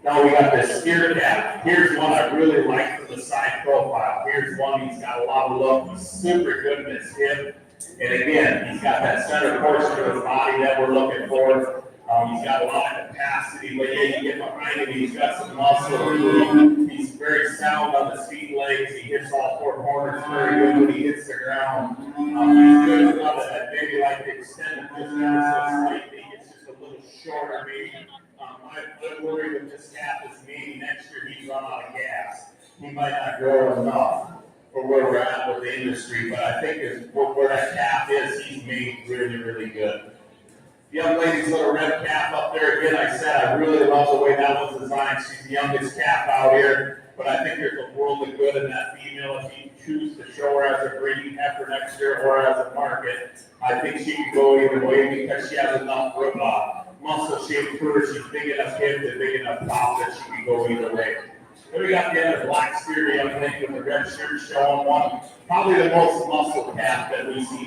Now we got this steer calf. Here's one I really like for the side profile. Here's one, he's got a lot of look, he's super good in his hip. And again, he's got that center portion of his body that we're looking for. He's got a lot of capacity, but yeah, you get behind him, he's got some muscle. He's very sound on his feet, legs. He hits all four corners very good when he hits the ground. He's good enough that maybe like to extend it just ever so slightly. It's just a little shorter, maybe. I'm worried with this calf is maybe next year he's run out of gas. He might not grow enough for where we're at with the industry, but I think where that calf is, he's made really, really good. The young lady's little red calf up there, again, I said, I really love the way that was designed. She's the youngest calf out here, but I think there's a world of good in that female if you choose to show her as a breeding heifer next year or as a market. I think she can go either way because she has enough muscle shape to her. She's big enough hips and big enough top that she can go either way. Then we got the other black steer young lady with the red shirt showing one, probably the most muscle calf that we see